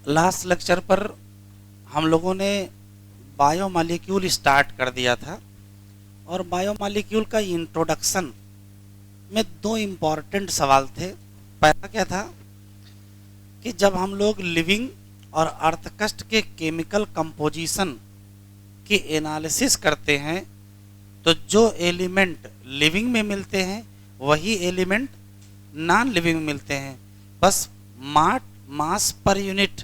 Last lecture पर हम लोगों ने बायोमॉलिक्यूल स्टार्ट कर दिया था और बायोमॉलिक्यूल का इंट्रोडक्शन में दो इम्पॉर्टेंट सवाल थे। पहला क्या था कि जब हम लोग लिविंग और अर्थकष्ट के केमिकल कंपोजिशन की एनालिसिस करते हैं तो जो एलिमेंट लिविंग में मिलते हैं वही एलिमेंट नॉन लिविंग में मिलते हैं, बस मास पर यूनिट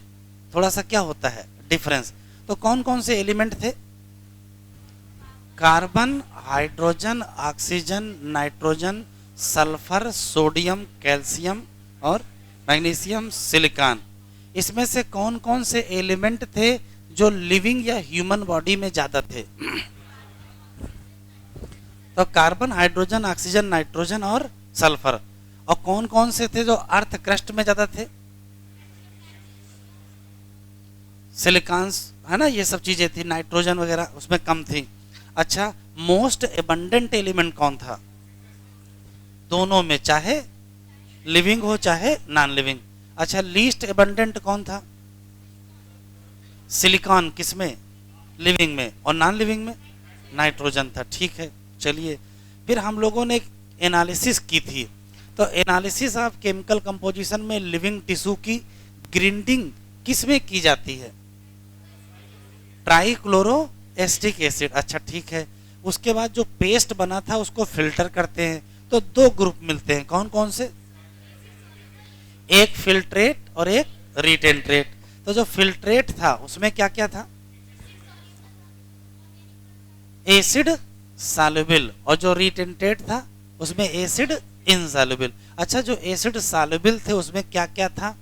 थोड़ा सा क्या होता है डिफरेंस। तो कौन कौन से एलिमेंट थे? Carbon, hydrogen, oxygen, nitrogen, sulphur, sodium, calcium और मैग्नीशियम, सिलिकॉन। इसमें से कौन कौन से एलिमेंट थे जो लिविंग या ह्यूमन बॉडी में ज्यादा थे? तो कार्बन, हाइड्रोजन, ऑक्सीजन, नाइट्रोजन और सल्फर। और कौन कौन से थे जो अर्थ क्रस्ट में ज्यादा थे? सिलिकॉन्स, है ना, ये सब चीजें थी। नाइट्रोजन वगैरह उसमें कम थी। अच्छा, मोस्ट एबंडेंट एलिमेंट कौन था? दोनों में, चाहे लिविंग हो चाहे नॉन लिविंग। अच्छा, लीस्ट एबंडेंट कौन था? सिलिकॉन। किसमें? लिविंग में। और नॉन लिविंग में नाइट्रोजन था। ठीक है, चलिए फिर हम लोगों ने एक एनालिसिस की थी। तो एनालिसिस ऑफ केमिकल कंपोजिशन में लिविंग टिश्यू की ग्राइंडिंग किसमें की जाती है? Trichloro acetic acid. अच्छा ठीक है, उसके बाद जो पेस्ट बना था उसको फिल्टर करते हैं तो दो ग्रुप मिलते हैं। कौन कौन से? एक फिल्ट्रेट और एक रिटेंट्रेट। तो जो फिल्ट्रेट था उसमें क्या क्या था? Acid soluble. और जो रिटेंट्रेट था उसमें एसिड इनसॉल्युबल। अच्छा, जो एसिड सॉल्युबल थे उसमें क्या क्या था?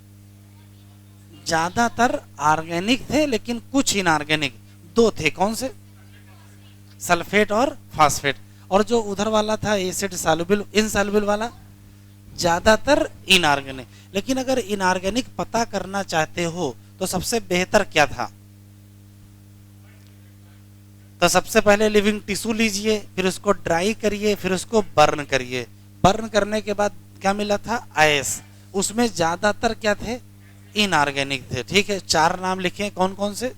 ज्यादातर ऑर्गेनिक थे लेकिन कुछ इनऑर्गेनिक। दो थे, कौन से? सल्फेट और फास्फेट। और जो उधर वाला था एसिड सॉल्युबल इनसॉल्युबल वाला, ज्यादातर इनऑर्गेनिक। लेकिन अगर इनऑर्गेनिक पता करना चाहते हो तो सबसे बेहतर क्या था? तो सबसे पहले लिविंग टिश्यू लीजिए, फिर उसको ड्राई करिए, फिर उसको बर्न करिए। बर्न करने के बाद क्या मिला था? आयस। उसमें ज्यादातर क्या थे? इनऑर्गेनिक थे। ठीक है, चार नाम लिखे, कौन कौन से?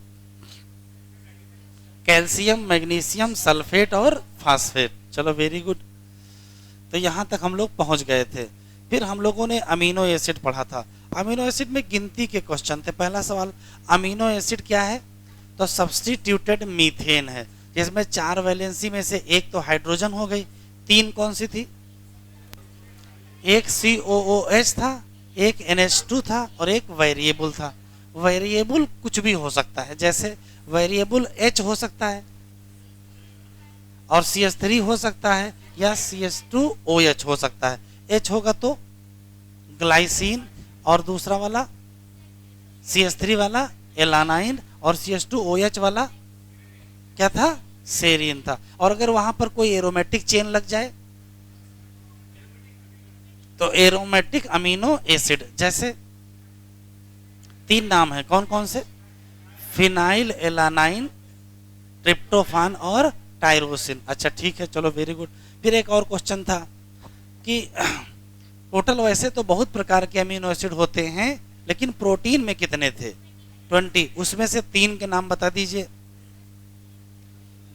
कैल्शियम, मैग्नीशियम, सल्फेट और फास्फेट। चलो वेरी गुड। तो यहां तक हम लोग पहुंच गए थे। फिर हम लोगों ने अमीनो एसिड पढ़ा था। अमीनो एसिड में गिनती के क्वेश्चन थे। पहला सवाल, अमीनो एसिड क्या है? तो सब्स्टिट्यूटेड मीथेन है, जिसमें चार वैलेंसी में से एक तो हाइड्रोजन हो गई। तीन कौन सी थी? एक COOH था, एक NH2 था और एक वेरिएबल था। वेरिएबल कुछ भी हो सकता है, जैसे वेरिएबल H हो सकता है और CH3 हो सकता है या CH2OH हो सकता है। H होगा तो ग्लाइसिन और दूसरा वाला CH3 वाला एलानाइन और CH2OH वाला क्या था? सेरीन था। और अगर वहां पर कोई एरोमेटिक चेन लग जाए तो एरोमेटिक अमीनो एसिड। जैसे तीन नाम है, कौन कौन से? फिनाइल एलानाइन, ट्रिप्टोफान और टायरोसिन। अच्छा ठीक है, चलो वेरी गुड। फिर एक और क्वेश्चन था कि टोटल वैसे तो बहुत प्रकार के अमीनो एसिड होते हैं लेकिन प्रोटीन में कितने थे? 20। उसमें से तीन के नाम बता दीजिए।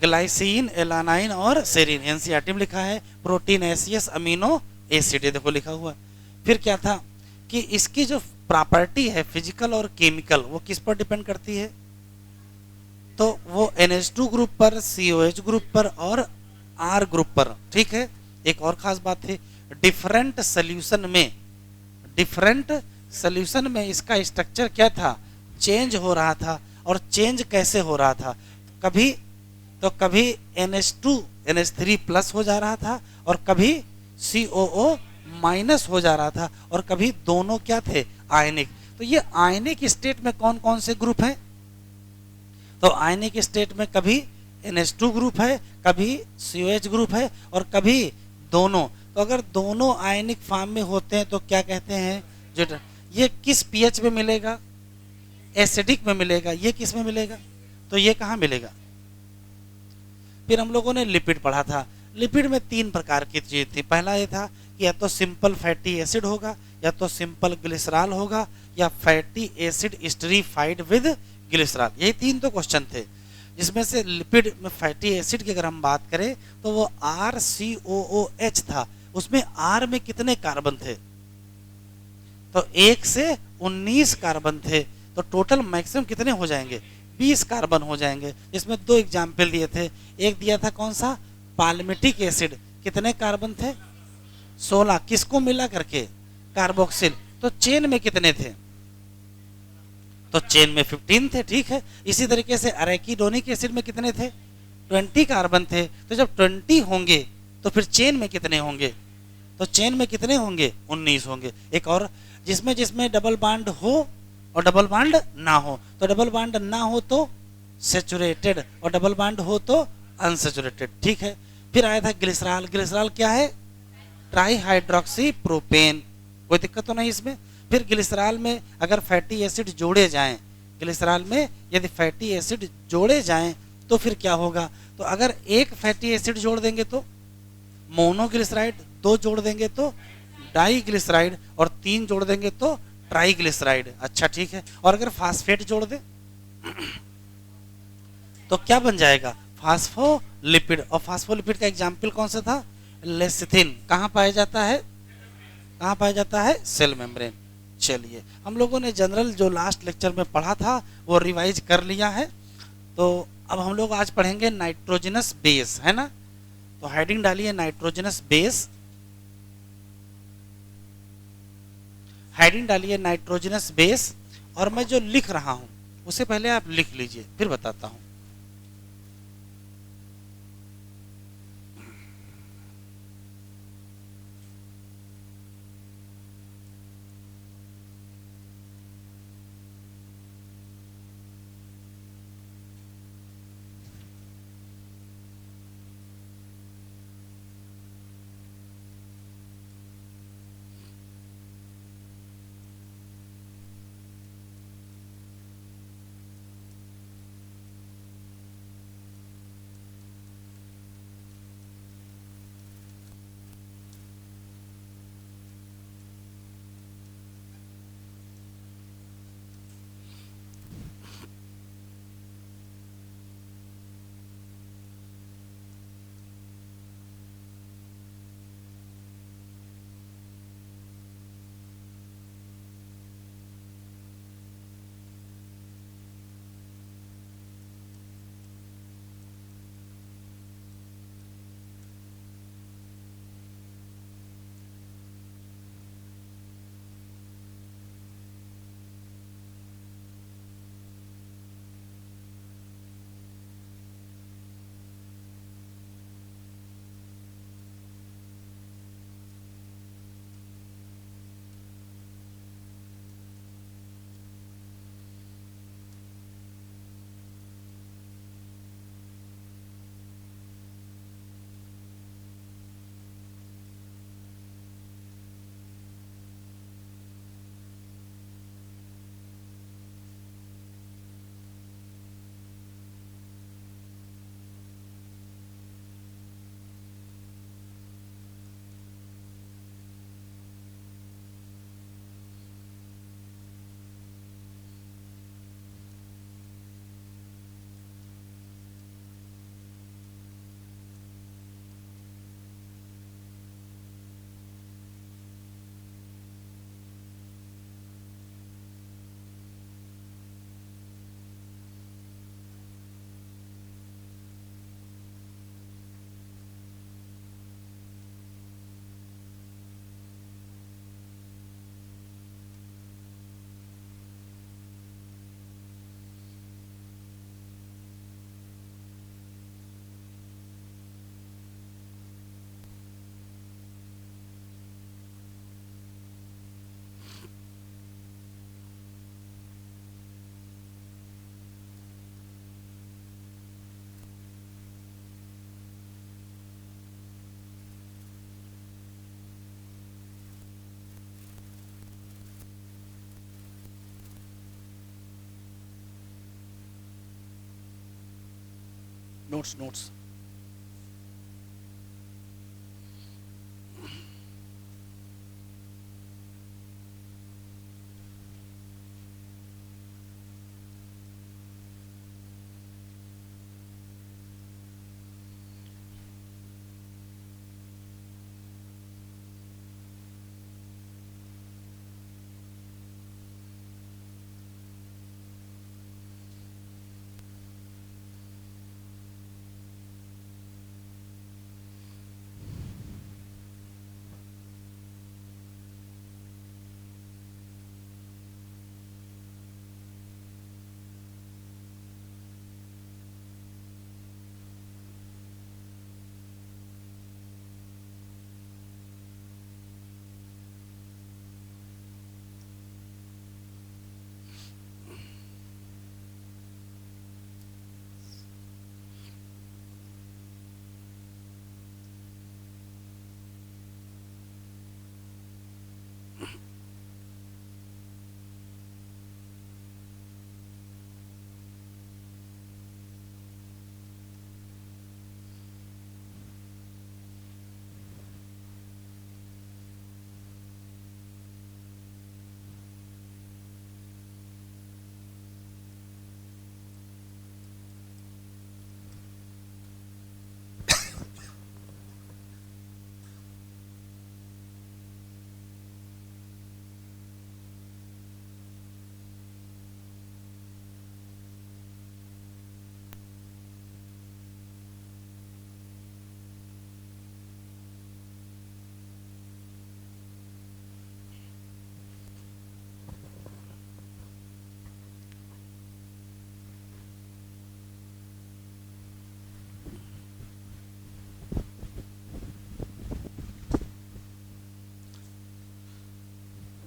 ग्लाइसिन, एलानाइन और सेरीन। एनसीईआरटी में लिखा है प्रोटीनेसियस अमीनो एसिड, ये देखो लिखा हुआ। फिर क्या था कि इसकी जो प्रॉपर्टी है फिजिकल और केमिकल, वो किस पर डिपेंड करती है? तो वो NH2 ग्रुप पर, COH ग्रुप पर और R ग्रुप पर। ठीक है, एक और खास बात है, डिफरेंट सोल्यूशन में इसका स्ट्रक्चर क्या था? चेंज हो रहा था। और चेंज कैसे हो रहा था? कभी NH2 NH3 प्लस हो जा रहा था और कभी COO माइनस हो जा रहा था और कभी दोनों क्या थे? आयनिक। तो ये आयनिक स्टेट में कौन कौन से ग्रुप हैं? तो आयनिक स्टेट में कभी NH2 ग्रुप है, कभी COH ग्रुप है और कभी दोनों। तो अगर दोनों आयनिक फॉर्म में होते हैं तो क्या कहते हैं? जो ये किस pH में मिलेगा? एसिडिक में मिलेगा। ये किस में मिलेगा? तो ये कहाँ मिलेगा? फिर हम लोगों ने लिपिड पढ़ा था। लिपिड में तीन प्रकार की चीज थी। पहला ये था कि या तो सिंपल फैटी एसिड होगा, या तो सिंपल ग्लिसरॉल होगा, या फैटी एसिड स्टरीफाइड विद ग्लिसरॉल। यही तीन तो क्वेश्चन थे, जिसमें से लिपिड में फैटी एसिड की अगर हम बात करें तो वो RCOOH था। उसमें R में कितने कार्बन थे? तो 1 से 19 कार्बन थे। तो टोटल मैक्सिमम कितने हो जाएंगे? 20 कार्बन हो जाएंगे। इसमें दो एग्जाम्पल दिए थे। एक दिया था कौन सा? Palmitic acid. कितने कार्बन थे? 16। किसको मिला करके? कार्बोक्सिल। तो चेन में कितने थे? तो चेन में 15 थे। ठीक है। इसी तरीके से अरेकिडोनिक एसिड में कितने थे? 20 कार्बन थे। तो जब 20 होंगे तो फिर चेन में कितने होंगे? तो चेन में कितने होंगे? 19 होंगे। एक और, जिसमें जिसमें डबल बॉन्ड हो और डबल बॉन्ड ना हो। तो डबल बॉन्ड ना हो तो सेचुरेटेड, और डबल बॉन्ड हो तो अनसेचुरेटेड। ठीक है। फिर आया था ग्लिसरॉल। ग्लिसरॉल क्या है? Try hydroxy propane. कोई दिक्कत तो नहीं इसमें। फिर ग्लिसरॉल में अगर फैटी एसिड जोड़े जाएं, ग्लिसरॉल में यदि फैटी एसिड जोड़े जाएं तो फिर क्या होगा? तो अगर एक फैटी एसिड जोड़ देंगे तो मोनोग्लिसराइड, दो जोड़ देंगे तो डाईग्लिसराइड, और तीन जोड़ देंगे तो ट्राईग्लिसराइड। अच्छा ठीक है। और अगर फास्फेट जोड़ दें तो क्या बन जाएगा? फास्फोलिपिड। और फास्फोलिपिड का एग्जाम्पल कौन सा था? लेसिथिन। कहाँ पाया जाता है? कहाँ पाया जाता है? Cell membrane. चलिए, हम लोगों ने जनरल जो लास्ट लेक्चर में पढ़ा था वो रिवाइज कर लिया है। तो अब हम लोग आज पढ़ेंगे नाइट्रोजनस बेस, है ना? तो हेडिंग डालिए नाइट्रोजनस बेस। हेडिंग डालिए नाइट्रोजनस बेस। और मैं जो लिख रहा हूं उसे पहले आप लिख लीजिए, फिर बताता हूं। Notes notes.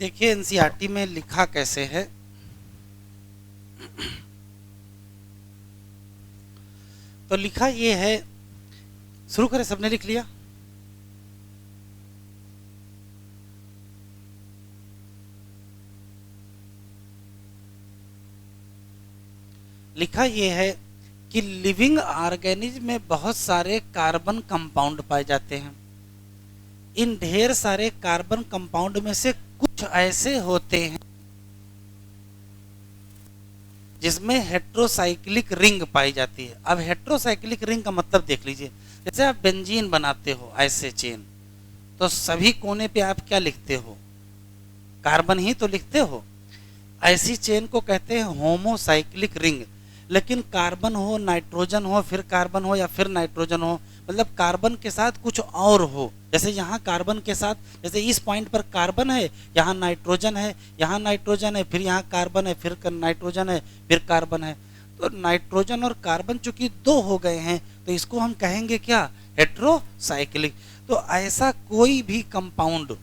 देखिए एनसीईआरटी में लिखा कैसे है। तो लिखा ये है, शुरू करें, सबने लिख लिया? लिखा ये है कि लिविंग ऑर्गेनिज्म में बहुत सारे कार्बन कंपाउंड पाए जाते हैं। इन ढेर सारे कार्बन कंपाउंड में से कुछ ऐसे होते हैं जिसमें हेट्रोसाइक्लिक रिंग पाई जाती है। अब हेट्रोसाइक्लिक रिंग का मतलब देख लीजिए, जैसे आप बेंजीन बनाते हो ऐसे चेन, तो सभी कोने पे आप क्या लिखते हो? कार्बन ही तो लिखते हो। ऐसी चेन को कहते हैं होमोसाइक्लिक रिंग। लेकिन कार्बन हो, नाइट्रोजन हो, फिर कार्बन हो या फिर नाइट्रोजन हो, मतलब कार्बन के साथ कुछ और हो। जैसे यहाँ कार्बन के साथ, जैसे इस पॉइंट पर कार्बन है, यहाँ नाइट्रोजन है, यहाँ नाइट्रोजन है, फिर यहाँ कार्बन है, फिर नाइट्रोजन है, फिर कार्बन है। तो नाइट्रोजन और कार्बन चूंकि दो हो गए हैं तो इसको हम कहेंगे क्या? हेट्रोसाइक्लिक। तो ऐसा कोई भी कंपाउंड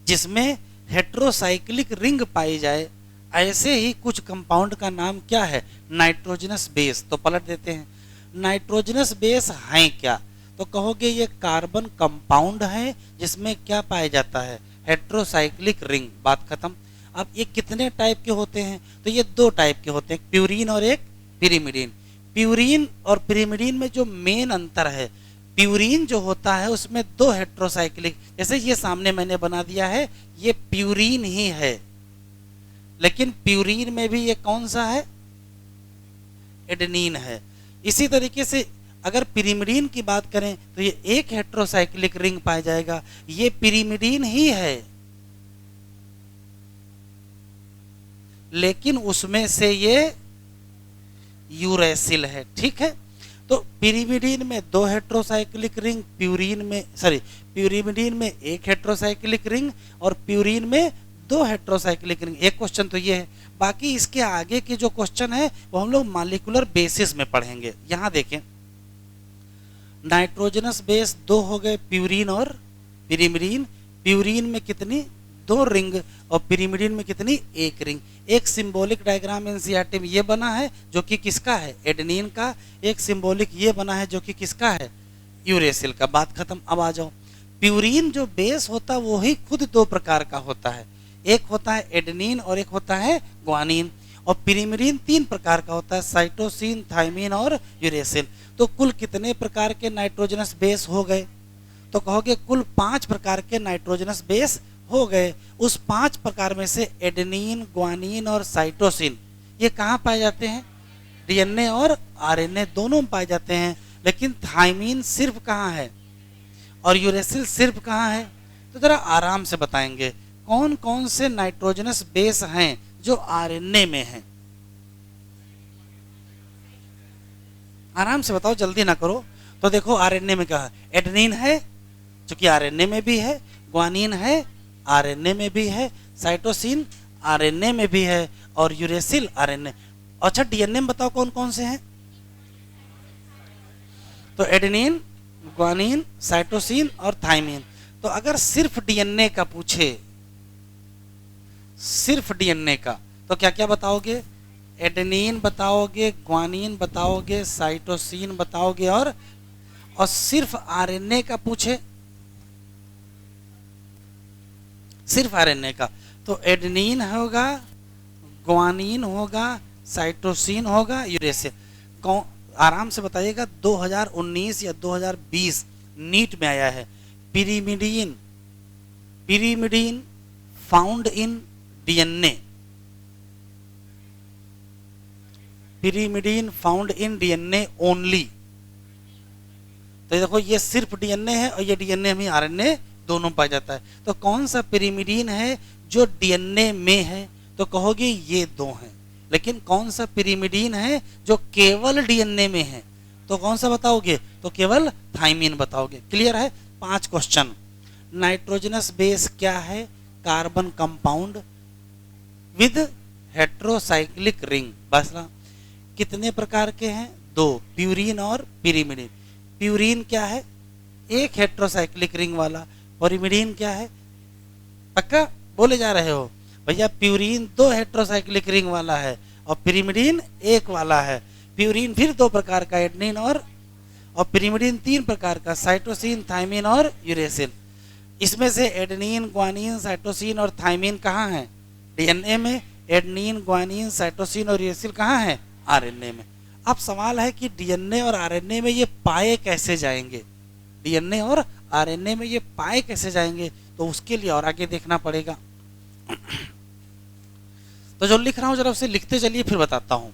जिसमें हेट्रोसाइक्लिक रिंग पाई जाए, ऐसे ही कुछ कंपाउंड का नाम क्या है? Nitrogenous base. तो पलट देते हैं, नाइट्रोजनस बेस हैं क्या? तो कहोगे ये कार्बन कंपाउंड है जिसमें क्या पाया जाता है? Heterocyclic ring. बात खत्म। अब ये कितने टाइप के होते हैं? तो ये दो टाइप के होते हैं, प्यूरीन और एक पिरिमिडीन। प्यूरीन और पिरिमिडीन में जो मेन अंतर है, प्यूरीन जो होता है उसमें दो हेट्रोसाइक्लिक, जैसे ये सामने मैंने बना दिया है, ये प्यूरीन ही है, लेकिन प्यूरीन में भी ये कौन सा है? एडेनिन है। इसी तरीके से अगर पिरिमिडीन की बात करें तो ये एक हेट्रोसाइक्लिक रिंग पाया जाएगा, ये पिरिमिडीन ही है, लेकिन उसमें से ये यूरेसिल है। ठीक है, तो पिरिमिडीन में दो हेट्रोसाइक्लिक रिंग, प्यूरिमिडीन में एक हेट्रोसाइक्लिक रिंग और प्यूरीन में दो हेट्रोसाइक्लिक रिंग। एक क्वेश्चन तो ये है। बाकी इसके आगे के जो क्वेश्चन है वो हम लोग मॉलिक्यूलर बेसिस में पढ़ेंगे। यहां देखें, नाइट्रोजनस बेस दो हो गए, प्यूरीन और पिरिमिडीन। प्यूरीन में कितनी? दो रिंग, और पिरिमिडीन में कितनी? एक रिंग। एक सिंबॉलिक डायग्राम एनसीईआरटी में ये बना है जो कि किसका है? एडेनिन का। एक सिंबॉलिक ये बना है जो कि किसका है? यूरेसिल का। बात खत्म। अब आ जाओ, प्यूरीन जो बेस होता है वो ही खुद दो प्रकार का होता है, एक होता है एडेनिन और एक होता है ग्वानिन। और पिरिमिडीन तीन प्रकार का होता है, साइटोसिन, थाइमिन और यूरेसिल। तो कुल कितने प्रकार के नाइट्रोजनस बेस हो गए? तो कहोगे कुल 5 प्रकार के नाइट्रोजनस बेस हो गए। उस 5 प्रकार में से एडेनिन, ग्वानिन और साइटोसिन ये कहाँ पाए जाते हैं? डीएनए और आरएनए दोनों में पाए जाते हैं। लेकिन थाइमिन सिर्फ कहाँ है और यूरेसिल सिर्फ कहाँ है? तो जरा आराम से बताएंगे कौन कौन से नाइट्रोजनस बेस हैं जो आरएनए में हैं। आराम से बताओ, जल्दी ना करो। तो देखो आरएनए में क्या है? एडेनिन है क्योंकि आरएनए में भी है, ग्वानिन है आरएनए में भी है, साइटोसिन आरएनए में भी है और यूरेसिल आरएनए। अच्छा डीएनए में बताओ कौन कौन से हैं? तो एडेनिन, ग्वानिन, साइटोसिन और थाइमिन। तो अगर सिर्फ डीएनए का पूछे, सिर्फ डीएनए का, तो क्या क्या बताओगे? एडेनिन बताओगे, ग्वानिन बताओगे, साइटोसिन बताओगे और सिर्फ आरएनए का पूछे, सिर्फ आरएनए का, तो एडेनिन होगा, ग्वानिन होगा, साइटोसिन होगा, यूरेसिल। कौन? आराम से बताइएगा, 2019 या 2020 नीट में आया है, pyrimidine, pyrimidine found in DNA, pyrimidine found in DNA only. तो देखो ये सिर्फ डीएनए है और ये डीएनए में आरएनए दोनों पाया जाता है। तो कौन सा पिरिमिडीन है जो डीएनए में है? तो कहोगे ये दो हैं। लेकिन कौन सा पिरिमिडीन है जो केवल डीएनए में है? तो कौन सा बताओगे? तो केवल थाइमिन बताओगे। क्लियर है? 5 क्वेश्चन। नाइट्रोजनस बेस क्या है? Carbon compound with heterocyclic ring. बस ना, कितने प्रकार के हैं? 2, प्यूरीन और पिरिमिडीन। प्यूरीन क्या है? एक हेट्रोसाइक्लिक रिंग वाला। पिरिमिडीन क्या है? पक्का? बोले जा रहे हो भैया प्यूरीन दो हेट्रोसाइक्लिक रिंग वाला है और पिरिमिडीन एक वाला है। प्यूरीन फिर दो प्रकार का, एडनिन और पिरिमिडीन तीन प्रकार का, साइटोसिन, थाइमिन और यूरेसिल। इसमें से एडेनिन, ग्वानिन, साइटोसिन और थाइमिन कहाँ है? डीएनए में। एडेनिन, ग्वानिन, साइटोसिन और यूरेसिल कहाँ है? आरएनए में। अब सवाल है कि डीएनए और आरएनए में ये पाए कैसे जाएंगे? डीएनए और आरएनए में ये पाए कैसे जाएंगे? तो उसके लिए और आगे देखना पड़ेगा। तो जो लिख रहा हूं जरा उसे लिखते चलिए, फिर बताता हूं।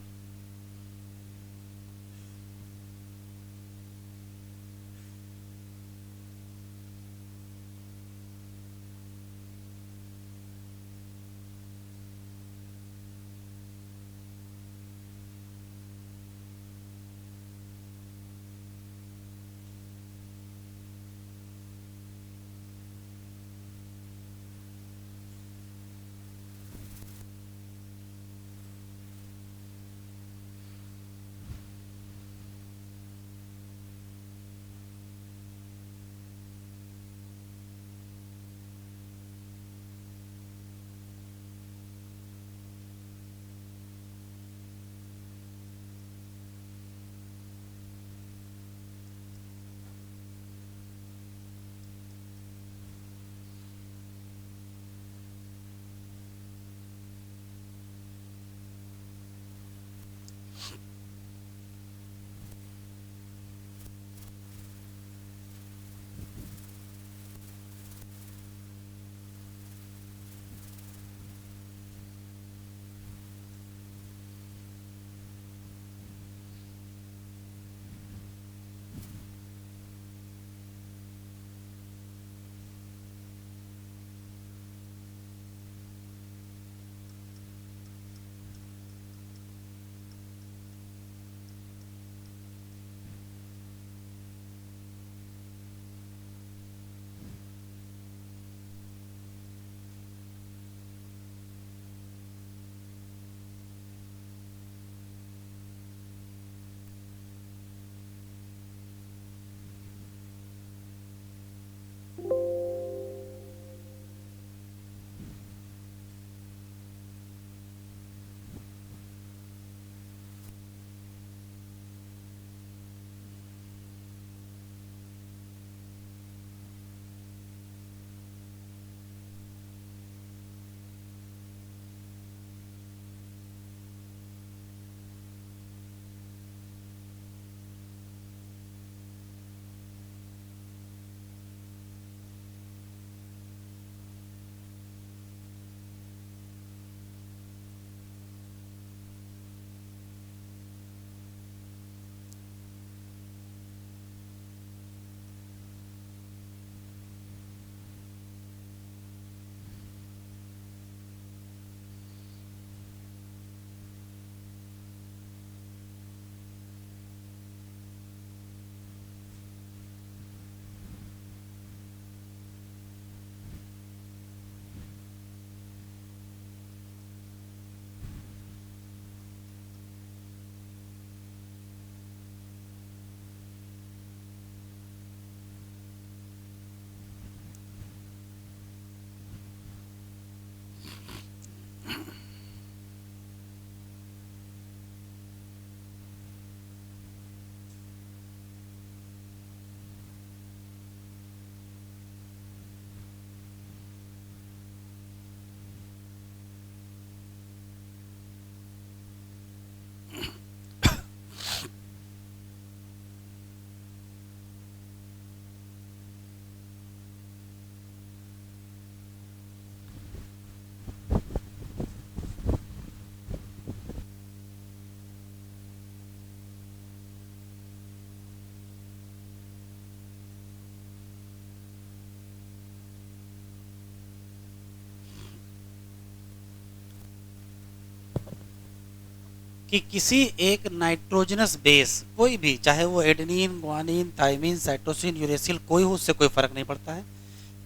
कि किसी एक नाइट्रोजनस बेस, कोई भी, चाहे वो adenine, guanine, thymine, cytosine, uracil, कोई हो, उससे कोई फर्क नहीं पड़ता है।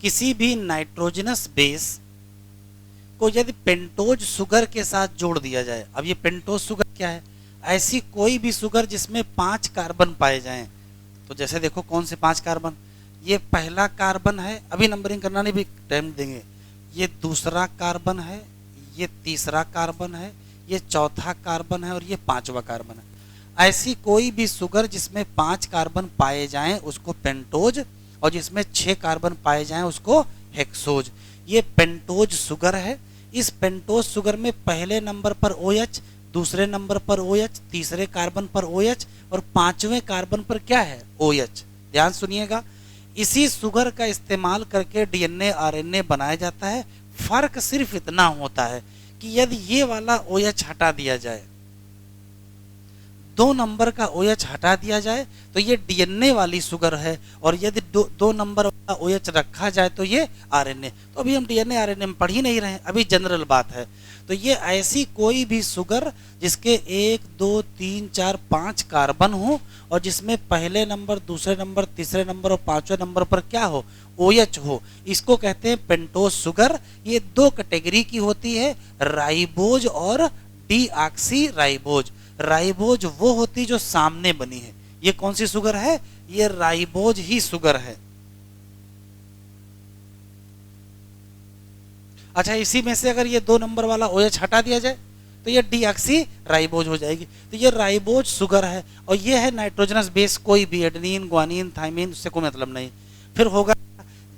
किसी भी नाइट्रोजनस बेस को यदि पेंटोज शुगर के साथ जोड़ दिया जाए, अब ये पेंटोज शुगर क्या है? ऐसी कोई भी शुगर जिसमें 5 कार्बन पाए जाएं। तो जैसे देखो कौन से 5 कार्बन, ये पहला कार्बन है, अभी नंबरिंग करना नहीं, भी टाइम देंगे। ये दूसरा कार्बन है, ये तीसरा कार्बन है, ये चौथा कार्बन है और ये पांचवा कार्बन है। ऐसी कोई भी सुगर जिसमें 5 कार्बन पाए जाएं उसको पेंटोज, और जिसमें 6 कार्बन पाए जाएं उसको हेक्सोज। ये पेंटोज सुगर है। इस पेंटोज सुगर में पहले नंबर पर OH, दूसरे नंबर पर OH, तीसरे कार्बन पर OH और पांचवें कार्बन पर क्या है, OH। ध्यान सुनिएगा, इसी सुगर का इस्तेमाल करके DNA RNA बनाया जाता है। फर्क सिर्फ इतना होता है कि यदि ये वाला OH हटा दिया जाए, 2 नंबर का OH हटा दिया जाए तो ये DNA वाली सुगर है, और यदि 2 नंबर वाला OH रखा जाए तो ये RNA। तो अभी हम DNA RNA में पढ़ ही नहीं रहे हैं, अभी जनरल बात है। तो ये ऐसी कोई भी सुगर जिसके 1 2 3 4 5 कार्बन हो और जिसमें पहले नंबर, दूसरे नंबर, तीसरे नंबर और पांचवें नंबर पर क्या हो, OH हो, इसको कहते हैं पेंटोज सुगर। ये 2 कैटेगरी की होती है, राइबोज और डीऑक्सी राइबोज। राइबोज वो होती जो सामने बनी है। ये कौन सी सुगर है, ये राइबोज ही सुगर है। अच्छा, इसी में से अगर ये 2 नंबर वाला OH हटा दिया जाए तो ये डीऑक्सी राइबोज हो जाएगी। तो ये राइबोज सुगर है, और ये है नाइट्रोजनस बेस, कोई भी एडेनिन, ग्वानिन, थाइमिन, उससे कोई मतलब नहीं। फिर होगा,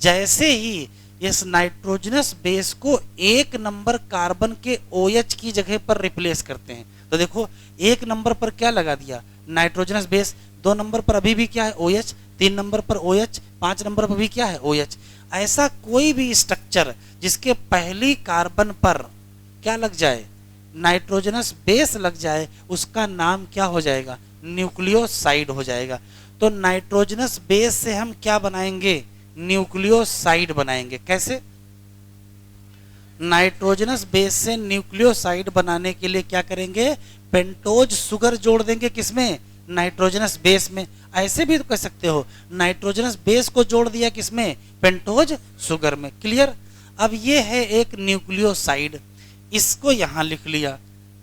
जैसे ही इस नाइट्रोजनस बेस को 1 नंबर कार्बन के OH की जगह पर रिप्लेस करते हैं, तो देखो 1 नंबर पर क्या लगा दिया, नाइट्रोजनस बेस, 2 नंबर पर अभी भी क्या है, OH, 3 नंबर पर OH, 5 नंबर पर भी क्या है, OH। ऐसा कोई भी स्ट्रक्चर जिसके पहली कार्बन पर क्या लग जाए, नाइट्रोजनस बेस लग जाए, उसका नाम क्या हो जाएगा, न्यूक्लियोसाइड हो जाएगा। तो नाइट्रोजनस बेस से हम क्या बनाएंगे, न्यूक्लियोसाइड बनाएंगे। कैसे, नाइट्रोजनस बेस से न्यूक्लियोसाइड बनाने के लिए क्या करेंगे, पेंटोज सुगर जोड़ देंगे, किसमें, नाइट्रोजनस बेस में। ऐसे भी तो कह सकते हो, नाइट्रोजनस बेस को जोड़ दिया किसमें, पेंटोज सुगर में। क्लियर। अब ये है एक न्यूक्लियोसाइड, इसको यहां लिख लिया।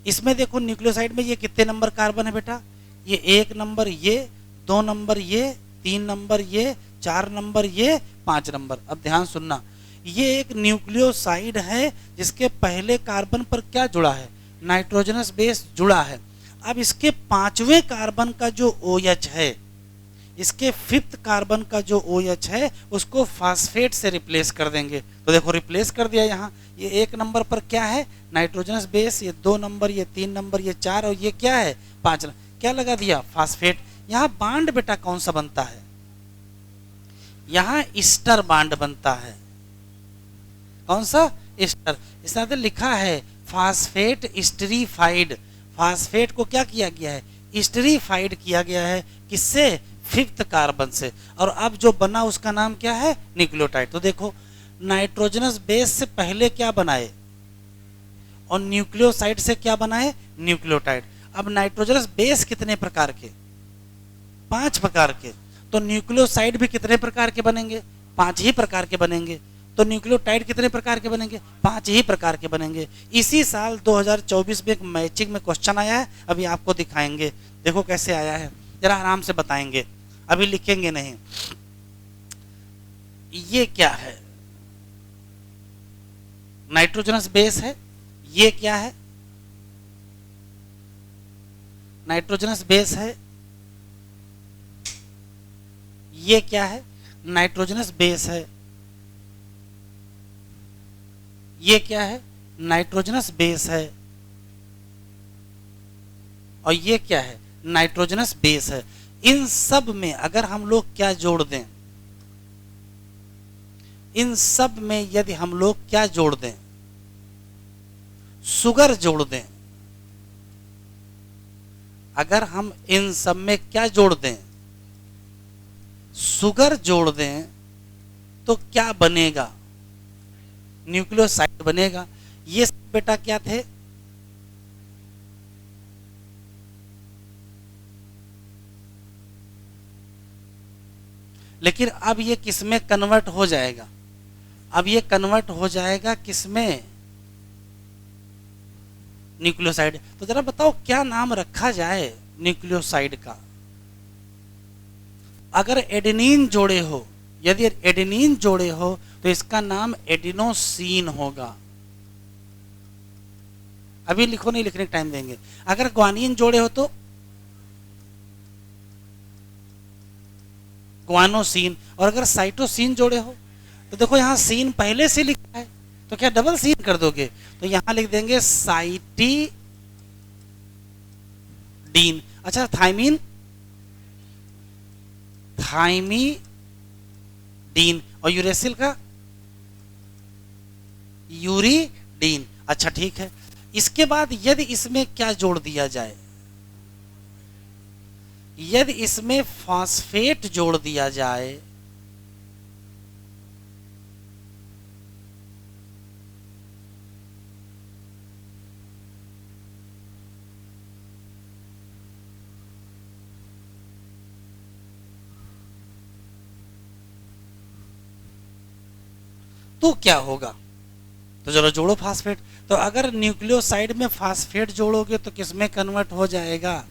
इसमें देखो न्यूक्लियोसाइड में ये कितने नंबर कार्बन है बेटा, ये 1 नंबर, ये 2 नंबर, ये 3 नंबर, ये 4 नंबर, ये 5 नंबर। अब ध्यान सुनना, ये एक न्यूक्लियोसाइड है जिसके पहले कार्बन पर क्या जुड़ा है, नाइट्रोजनस बेस जुड़ा है। अब इसके 5वें कार्बन का जो OH है, इसके 5th कार्बन का जो OH है उसको फास्फेट से रिप्लेस कर देंगे। तो देखो रिप्लेस कर दिया, यहाँ ये 1 नंबर पर क्या है, नाइट्रोजनस बेस, ये 2 नंबर, ये 3 नंबर, ये 4 और ये क्या है 5, क्या लगा दिया, फास्फेट। यहाँ बांड बेटा कौन सा बनता है, यहाँ ईस्टर बांड बनता है। कौन सा, ईस्टर। इस तरह से लिखा है फास्फेट स्टीरिफाइड। फास्फेट को क्या किया गया है, स्टीरिफाइड किया गया है, किससे, 5th कार्बन से। और अब जो बना उसका नाम क्या है, न्यूक्लियोटाइड। तो देखो नाइट्रोजनस बेस से पहले क्या बनाए और न्यूक्लियोसाइड से क्या बनाए, न्यूक्लियोटाइड। अब नाइट्रोजनस बेस कितने प्रकार के, 5 प्रकार के। तो न्यूक्लियोसाइड भी कितने प्रकार के बनेंगे, 5 ही प्रकार के बनेंगे। तो न्यूक्लियोटाइड कितने प्रकार के बनेंगे, 5 ही प्रकार के बनेंगे। इसी साल 2024 में एक मैचिंग में क्वेश्चन आया है, अभी आपको दिखाएंगे। देखो कैसे आया है, जरा आराम से बताएंगे, अभी लिखेंगे नहीं। ये क्या है, नाइट्रोजनस बेस है, ये क्या है, नाइट्रोजनस बेस है, ये क्या है, नाइट्रोजनस बेस है, ये क्या है, नाइट्रोजनस बेस है, और ये क्या है, नाइट्रोजनस बेस है। इन सब में अगर हम लोग क्या जोड़ दें, इन सब में यदि हम लोग क्या जोड़ दें, सुगर जोड़ दें, अगर हम इन सब में क्या जोड़ दें, सुगर जोड़ दें, तो क्या बनेगा, न्यूक्लियोसाइड बनेगा। ये सब बेटा क्या थे, लेकिन अब ये किसमें कन्वर्ट हो जाएगा, अब ये कन्वर्ट हो जाएगा किसमें, न्यूक्लियोसाइड। तो जरा बताओ क्या नाम रखा जाए न्यूक्लियोसाइड का। अगर एडेनिन जोड़े हो यदि एडेनिन जोड़े हो तो इसका नाम एडिनोसिन होगा। अभी लिखो नहीं, लिखने का टाइम देंगे। अगर ग्वानिन जोड़े हो तो ग्वानोसिन, और अगर साइटोसिन जोड़े हो तो देखो यहां सीन पहले से लिखा है, तो क्या डबल सीन कर दोगे? तो यहां लिख देंगे साइटीडीन। अच्छा थाइमीन, थाइमीडीन, और यूरेसिल का यूरिडीन। अच्छा ठीक है। इसके बाद यदि इसमें क्या जोड़ दिया जाए, यदि इसमें फॉस्फेट जोड़ दिया जाए तो क्या होगा? तो चलो जोड़ो फास्फेट। तो अगर न्यूक्लियोसाइड में फास्फेट जोड़ोगे तो किसमें कन्वर्ट हो जाएगा?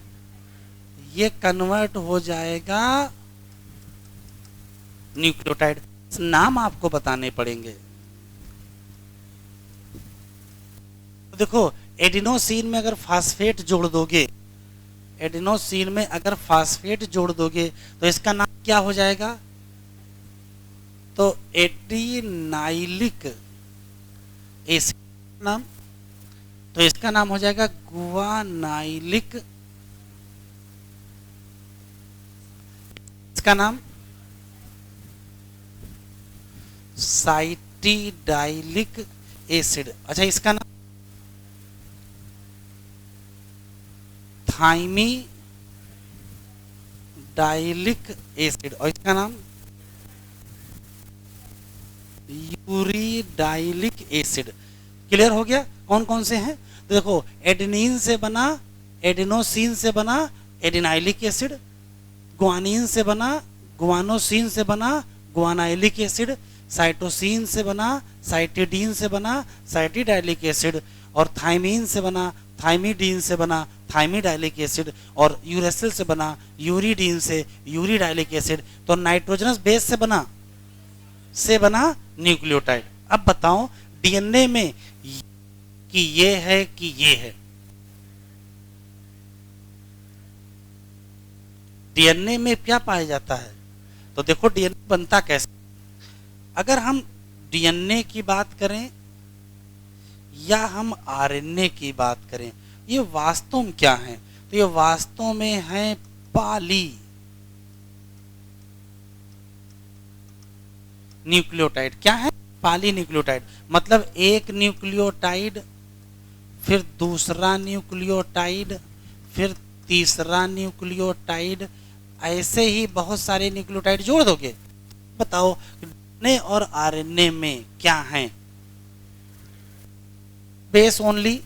ये कन्वर्ट हो जाएगा न्यूक्लियोटाइड। नाम आपको बताने पड़ेंगे। तो देखो एडिनोसिन में अगर फास्फेट जोड़ दोगे, एडिनोसिन में अगर फास्फेट जोड़ दोगे तो इसका नाम क्या हो जाएगा? तो एडिनाइलिक एसिड नाम, तो इसका नाम हो जाएगा गुआनाइलिक, इसका नाम साइटिडाइलिक एसिड। अच्छा इसका नाम थाइमीडाइलिक एसिड, और इसका नाम यूरिडाइलिक एसिड। क्लियर हो गया कौन कौन से हैं? तो देखो एडेनिन से बना एडिनोसिन से बना एडिनाइलिक एसिड, ग्वानिन से बना ग्वानोसिन से बना ग्वानाइलिक एसिड, साइटोसिन से बना साइटिडीन से बना साइटिडाइलिक एसिड, और थाइमीन से बना थाइमीडीन से बना थाइमीडाइलिक एसिड, और यूरेसिल से बना यूरिडीन से यूरिडाइलिक एसिड। तो नाइट्रोजनस बेस से बना न्यूक्लियोटाइड। अब बताओ डीएनए में कि ये है कि ये है? डीएनए में क्या पाया जाता है? तो देखो डीएनए बनता कैसे। अगर हम डीएनए की बात करें या हम आरएनए की बात करें, ये वास्तव में क्या है? तो ये वास्तव में है पॉली न्यूक्लियोटाइड। क्या है? Poly nucleotide. मतलब एक न्यूक्लियोटाइड, फिर दूसरा न्यूक्लियोटाइड, फिर तीसरा न्यूक्लियोटाइड, ऐसे ही बहुत सारे न्यूक्लियोटाइड जोड़ दोगे। बताओ डीएनए और आरएनए में क्या है? बेस ओनली,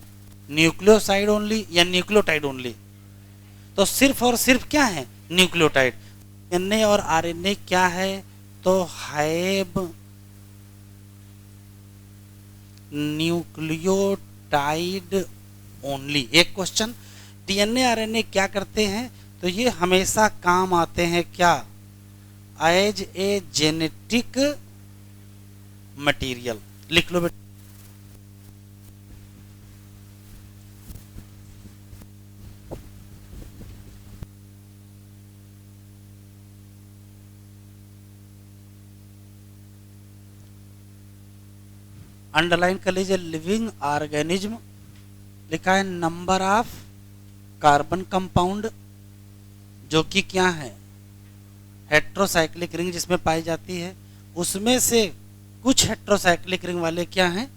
न्यूक्लियोसाइड ओनली, या न्यूक्लियोटाइड ओनली? तो सिर्फ और सिर्फ क्या है? न्यूक्लियोटाइड। डीएनए और आरएनए क्या है? तो हैव न्यूक्लियोटाइड ओनली। एक क्वेश्चन, डीएनए आरएनए क्या करते हैं? तो ये हमेशा काम आते हैं क्या? As a genetic material. लिख लो बेटा। अंडरलाइन कर लीजिए लिविंग ऑर्गेनिज्म, लिखा है नंबर ऑफ कार्बन कंपाउंड, जो कि क्या है? हेट्रोसाइक्लिक रिंग जिसमें पाई जाती है। उसमें से कुछ हेट्रोसाइक्लिक रिंग वाले क्या हैं?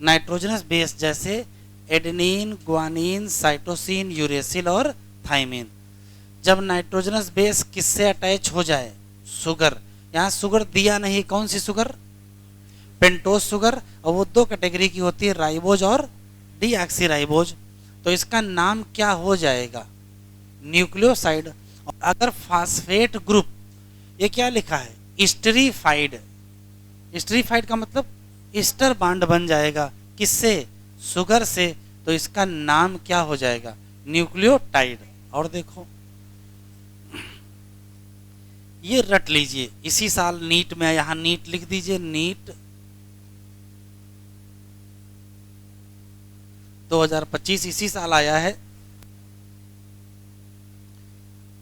नाइट्रोजनस बेस, जैसे एडेनिन, ग्वानिन, साइटोसिन, यूरेसिल और थाइमीन। जब नाइट्रोजनस बेस किससे अटैच हो जाए? शुगर। यहाँ शुगर दिया नहीं, कौन सी शुगर? Pentose sugar. और वो दो कैटेगरी की होती है, राइबोज और डीऑक्सीराइबोज। तो इसका नाम क्या हो जाएगा? न्यूक्लियोसाइड। और अगर फास्फेट ग्रुप, ये क्या लिखा है? स्टेरिफाइड। स्टेरिफाइड का मतलब ईस्टर बांड बन जाएगा, किससे? शुगर से। तो इसका नाम क्या हो जाएगा? न्यूक्लियोटाइड। और देखो ये रट लीजिए, इसी साल नीट में, यहाँ नीट लिख दीजिए, नीट 2025 इसी साल आया है।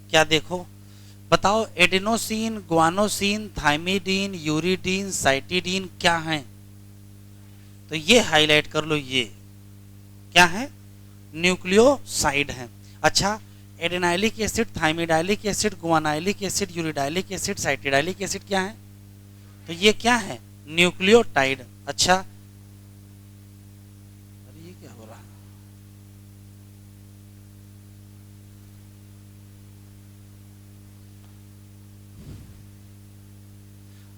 क्या देखो, बताओ adenosine, guanosine, thymidine, uridine, cytidine क्या हैं? तो ये हाईलाइट कर लो, ये क्या है? न्यूक्लियोसाइड हैं। अच्छा, adenylic acid, thymidylic acid, guanylic acid, uridylic acid, cytidylic acid क्या है? तो ये क्या है? न्यूक्लियोटाइड। अच्छा, अरे ये क्या हो रहा है?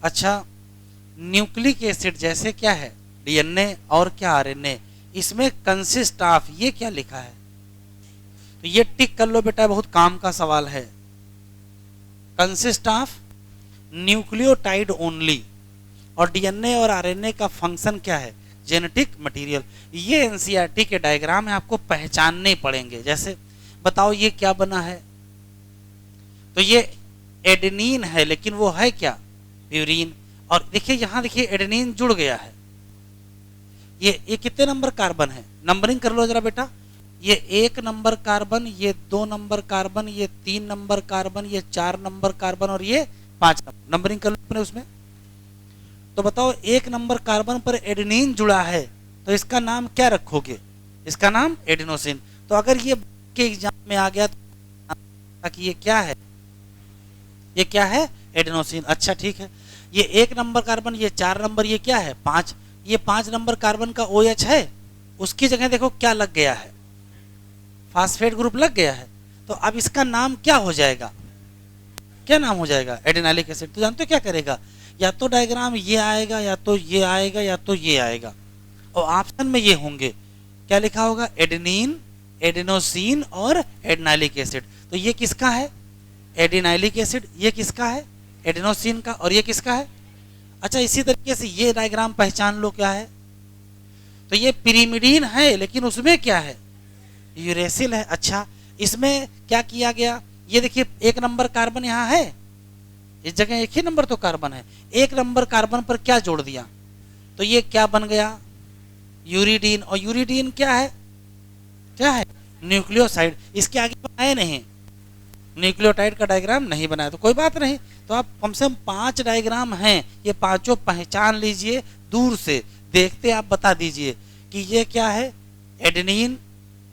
अच्छा, न्यूक्लिक एसिड जैसे क्या है? डीएनए और क्या आरएनए, इसमें कंसिस्ट ऑफ, ये क्या लिखा है? तो ये टिक कर लो बेटा, बहुत काम का सवाल है। कंसिस्ट ऑफ न्यूक्लियोटाइड ओनली, और डीएनए और आरएनए का फंक्शन क्या है? Genetic material. ये एनसीईआरटी के डायग्राम है, आपको पहचानने पड़ेंगे। जैसे बताओ ये क्या बना है? तो ये एडेनिन है, लेकिन वो है क्या? प्यूरीन। और देखिए यहाँ, देखिए एडेनिन जुड़ गया है। ये कितने नंबर कार्बन है? नंबरिंग कर लो जरा बेटा। ये 1 नंबर कार्बन, ये 2 नंबर कार्बन, ये 3 नंबर कार्बन, ये 4 नंबर कार्बन, और ये 5 नंबर। नंबरिंग कर लो अपने उसमें। तो बताओ 1 नंबर कार्बन पर एडेनिन जुड़ा है, तो इसका नाम क्या रखोगे? इसका नाम एडिनोसिन। तो अगर ये के एग्जाम में आ गया तो कि ये क्या है? ये क्या है? एडिनोसिन। अच्छा ठीक है, ये 1 नंबर कार्बन, ये 4 नंबर, ये क्या है? 5। ये 5 नंबर कार्बन का OH है, उसकी जगह देखो क्या लग गया है? फास्फेट ग्रुप लग गया है। तो अब इसका नाम क्या हो जाएगा? क्या नाम हो जाएगा? एडेनाइलिक एसिड। तो जानते हो क्या करेगा? या तो डायग्राम ये आएगा, या तो ये आएगा, या तो ये आएगा, और ऑप्शन में ये होंगे। क्या लिखा होगा? एडेनिन, एडेनोसिन और एडेनाइलिक एसिड। तो ये किसका है? एडेनाइलिक एसिड। ये किसका है? एडेनोसिन का। और ये किसका है? अच्छा, इसी तरीके से ये डायग्राम पहचान लो क्या है। तो ये पिरिमिडीन है, लेकिन उसमें क्या है? यूरेसिल है। अच्छा, इसमें क्या किया गया? ये देखिए 1 नंबर कार्बन यहाँ है, इस जगह 1 ही नंबर तो कार्बन है। 1 नंबर कार्बन पर क्या जोड़ दिया? तो ये क्या बन गया? यूरिडीन। और यूरिडीन क्या है? क्या है? न्यूक्लियोसाइड। इसके आगे बनाए नहीं, न्यूक्लियोटाइड का डायग्राम नहीं बनाया, तो कोई बात नहीं। तो आप कम से कम 5 डायग्राम हैं, ये पांचों पहचान लीजिए। दूर से देखते आप बता दीजिए कि ये क्या है? एडेनिन।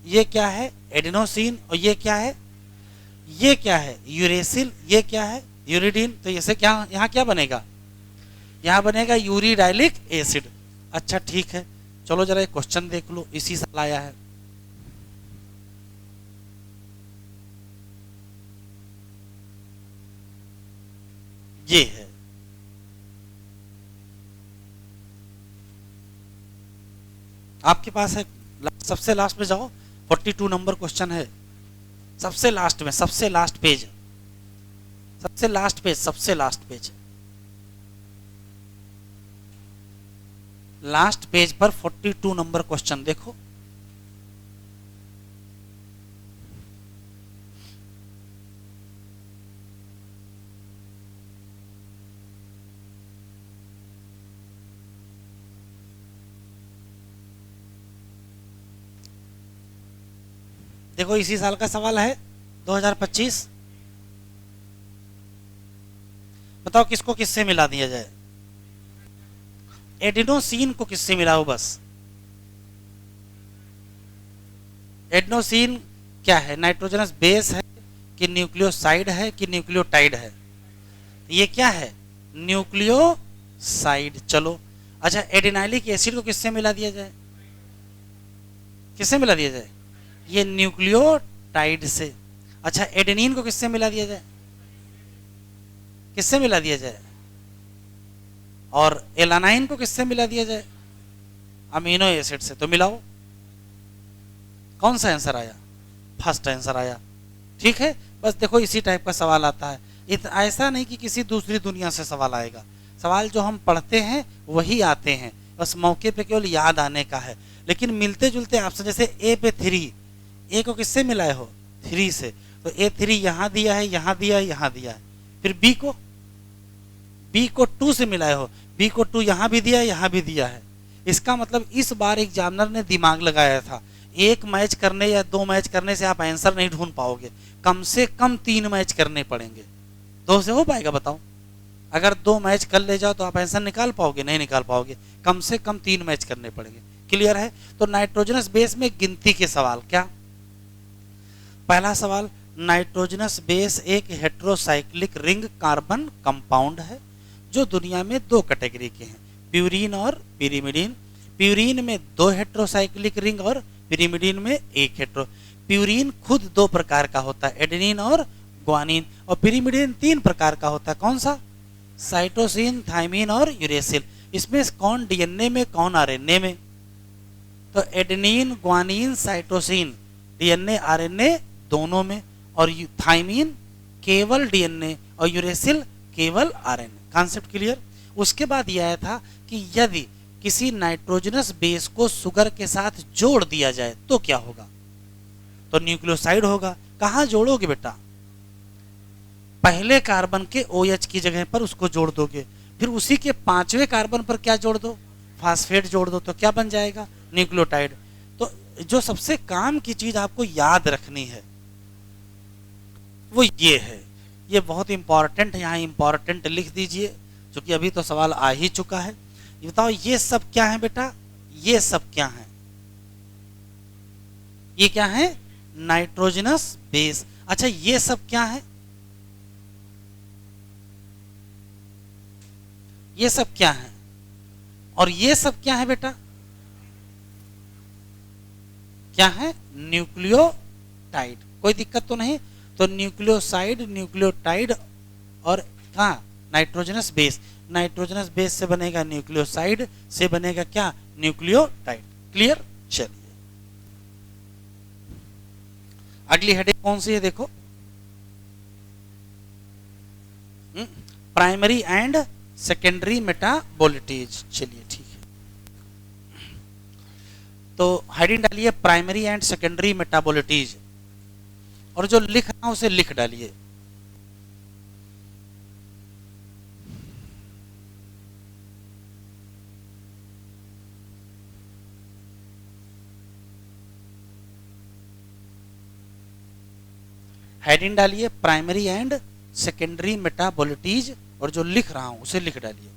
ये क्या है? एडेनोसिन। और ये क्या है? ये क्या है? यूरेसिल। ये क्या है? यूरिडीन। तो इसे क्या, यहाँ क्या बनेगा? यहाँ बनेगा यूरिडाइलिक एसिड। अच्छा ठीक है, चलो जरा एक क्वेश्चन देख लो, इसी साल आया है। ये है, आपके पास है, सबसे लास्ट में जाओ, 42 नंबर क्वेश्चन है, सबसे लास्ट में, सबसे लास्ट पेज, सबसे लास्ट पेज, सबसे लास्ट पेज, लास्ट पेज पर 42 नंबर क्वेश्चन देखो। देखो इसी साल का सवाल है, 2025। बताओ किसको किससे मिला दिया जाए? एडिनोसिन को किससे मिलाओ? बस एडिनोसिन क्या है? नाइट्रोजनस बेस है कि न्यूक्लियोसाइड है कि न्यूक्लियोटाइड है? ये क्या है? न्यूक्लियोसाइड। चलो अच्छा, एडिनाइलिक एसिड को किससे मिला दिया जाए? किससे मिला दिया जाए? ये न्यूक्लियोटाइड से। अच्छा, एडेनिन को किससे मिला दिया जाए? किससे मिला दिया जाए? और एलानाइन को किससे मिला दिया जाए? अमीनो एसिड से। तो मिलाओ, कौन सा आंसर आया? फर्स्ट आंसर आया। ठीक है, बस देखो इसी टाइप का सवाल आता है। ऐसा नहीं कि किसी दूसरी दुनिया से सवाल आएगा, सवाल जो हम पढ़ते हैं वही आते हैं, बस मौके पे केवल याद आने का है। लेकिन मिलते जुलते ऑप्शन, जैसे ए पे 3, ए को किससे मिलाए हो? 3 से। तो A3 यहाँ दिया है, यहाँ दिया है, यहाँ दिया है, फिर बी को 2 से मिलाए हो, बी को 2 यहां भी दिया, यहां भी दिया है। इसका मतलब इस बार एग्जामिनर ने दिमाग लगाया था। एक मैच करने या 2 मैच करने से आप आंसर नहीं ढूंढ पाओगे, कम से कम 3 मैच करने पड़ेंगे। 2 से हो पाएगा बताओ? अगर 2 मैच कर ले जाओ तो आप आंसर निकाल पाओगे? नहीं निकाल पाओगे, कम से कम 3 मैच करने पड़ेंगे। क्लियर है? तो नाइट्रोजनस बेस में गिनती के सवाल। क्या पहला सवाल, नाइट्रोजनस बेस एक हेट्रोसाइक्लिक रिंग कार्बन कंपाउंड है जो दुनिया में 2 कैटेगरी के हैं, प्यूरीन और पिरिमिडीन। प्यूरीन में 2 हेट्रोसाइक्लिक रिंग और पिरिमिडीन में 1 हेट्रो। प्यूरीन खुद 2 प्रकार का होता है, एडेनिन और ग्वानिन, और पिरिमिडीन 3 प्रकार का होता है। कौन सा? साइटोसिन, थाइमिन और यूरेसिल। इसमें कौन डीएनए में, कौन आरएनए में? तो adenine, guanine, cytosine DNA RNA दोनों में, और थाइमिन केवल डीएनए और यूरेसिल केवल आरएनए। Concept clear? उसके बाद यह था कि यदि किसी नाइट्रोजनस बेस को शुगर के साथ जोड़ दिया जाए तो क्या होगा? तो न्यूक्लियोसाइड होगा। कहां जोड़ोगे बेटा? पहले कार्बन के OH की जगह पर उसको जोड़ दोगे, फिर उसी के 5वें कार्बन पर क्या जोड़ दो? फास्फेट जोड़ दो, तो क्या बन जाएगा? न्यूक्लियोटाइड। तो जो सबसे काम की चीज आपको याद रखनी है वो ये है, ये बहुत इंपॉर्टेंट है, यहाँ इंपॉर्टेंट लिख दीजिए, क्योंकि अभी तो सवाल आ ही चुका है। ये बताओ ये सब क्या है बेटा? ये सब क्या है? ये क्या है? Nitrogenous base. अच्छा ये सब क्या है? ये सब क्या है? और ये सब क्या है बेटा? क्या है? न्यूक्लियोटाइड। कोई दिक्कत तो नहीं? तो न्यूक्लियोसाइड, न्यूक्लियोटाइड और कहा नाइट्रोजनस बेस। नाइट्रोजनस बेस से बनेगा न्यूक्लियोसाइड, से बनेगा क्या? न्यूक्लियोटाइड। क्लियर? चलिए अगली हेडिंग कौन सी है देखो, प्राइमरी एंड सेकेंडरी मेटाबोलिटीज। चलिए ठीक है, तो हेडिंग डालिए प्राइमरी एंड सेकेंडरी मेटाबोलिटीज, और जो लिख रहा हूं उसे लिख डालिए। हेडिंग डालिए प्राइमरी एंड सेकेंडरी मेटाबोलिटीज, और जो लिख रहा हूं उसे लिख डालिए।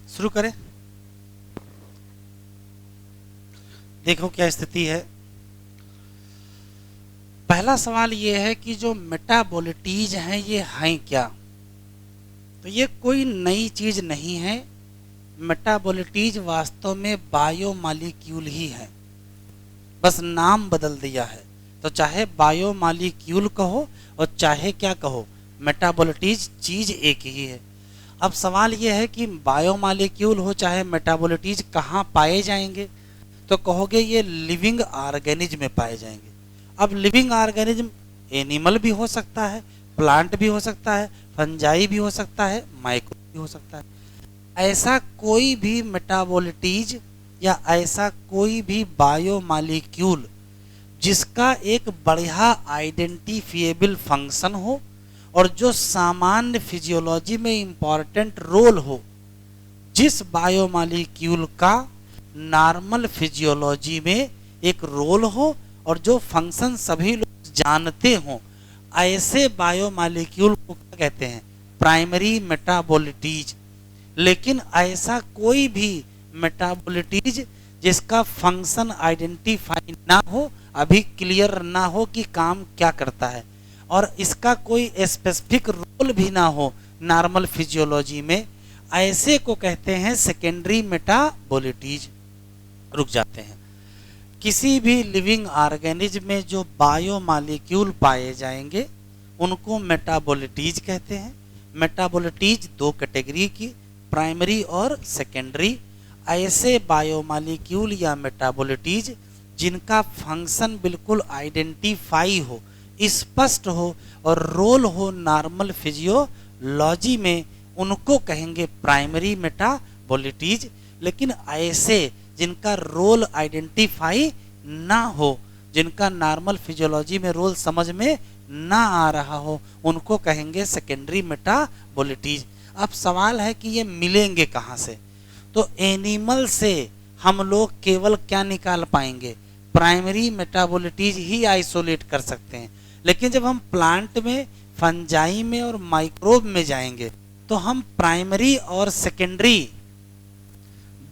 शुरू करें। देखो क्या स्थिति है। पहला सवाल ये है कि जो मेटाबोलिटीज हैं ये हैं क्या। तो ये कोई नई चीज नहीं है। मेटाबोलिटीज वास्तव में बायोमॉलिक्यूल ही है, बस नाम बदल दिया है। तो चाहे बायोमॉलिक्यूल कहो और चाहे क्या कहो, मेटाबोलिटीज चीज एक ही है। अब सवाल यह है कि बायोमॉलिक्यूल हो चाहे मेटाबोलिटीज कहाँ पाए जाएंगे। तो कहोगे ये लिविंग ऑर्गेनिज्म में पाए जाएंगे। अब लिविंग ऑर्गेनिज्म एनिमल भी हो सकता है, प्लांट भी हो सकता है, फंजाई भी हो सकता है, माइक्रो भी हो सकता है। ऐसा कोई भी मेटाबोलिटीज या ऐसा कोई भी बायोमॉलिक्यूल जिसका एक बढ़िया आइडेंटिफिएबल फंक्शन हो और जो सामान्य फिजियोलॉजी में इंपॉर्टेंट रोल हो, जिस बायोमॉलिक्यूल का नॉर्मल फिजियोलॉजी में एक रोल हो और जो फंक्शन सभी लोग जानते हों, ऐसे बायोमॉलिक्यूल को क्या कहते हैं, प्राइमरी मेटाबोलिटीज। लेकिन ऐसा कोई भी मेटाबोलिटीज जिसका फंक्शन आइडेंटिफाई ना हो, अभी क्लियर ना हो कि काम क्या करता है, और इसका कोई स्पेसिफिक रोल भी ना हो नॉर्मल फिजियोलॉजी में, ऐसे को कहते हैं सेकेंडरी मेटाबोलिटीज। रुक जाते हैं। किसी भी लिविंग ऑर्गेनिज्म में जो बायोमॉलिक्यूल पाए जाएंगे उनको मेटाबोलिटीज कहते हैं। मेटाबोलिटीज दो कैटेगरी की, प्राइमरी और सेकेंडरी। ऐसे बायोमॉलिक्यूल या मेटाबोलिटीज जिनका फंक्शन बिल्कुल आइडेंटिफाई हो, स्पष्ट हो और रोल हो नॉर्मल फिजियोलॉजी में, उनको कहेंगे प्राइमरी मेटाबोलिटीज। लेकिन ऐसे जिनका रोल आइडेंटिफाई ना हो, जिनका नॉर्मल फिजियोलॉजी में रोल समझ में ना आ रहा हो, उनको कहेंगे सेकेंडरी मेटाबोलिटीज। अब सवाल है कि ये मिलेंगे कहाँ से। तो एनिमल से हम लोग केवल क्या निकाल पाएंगे, प्राइमरी मेटाबोलिटीज ही आइसोलेट कर सकते हैं। लेकिन जब हम प्लांट में, फंजाई में और माइक्रोब में जाएंगे तो हम प्राइमरी और सेकेंडरी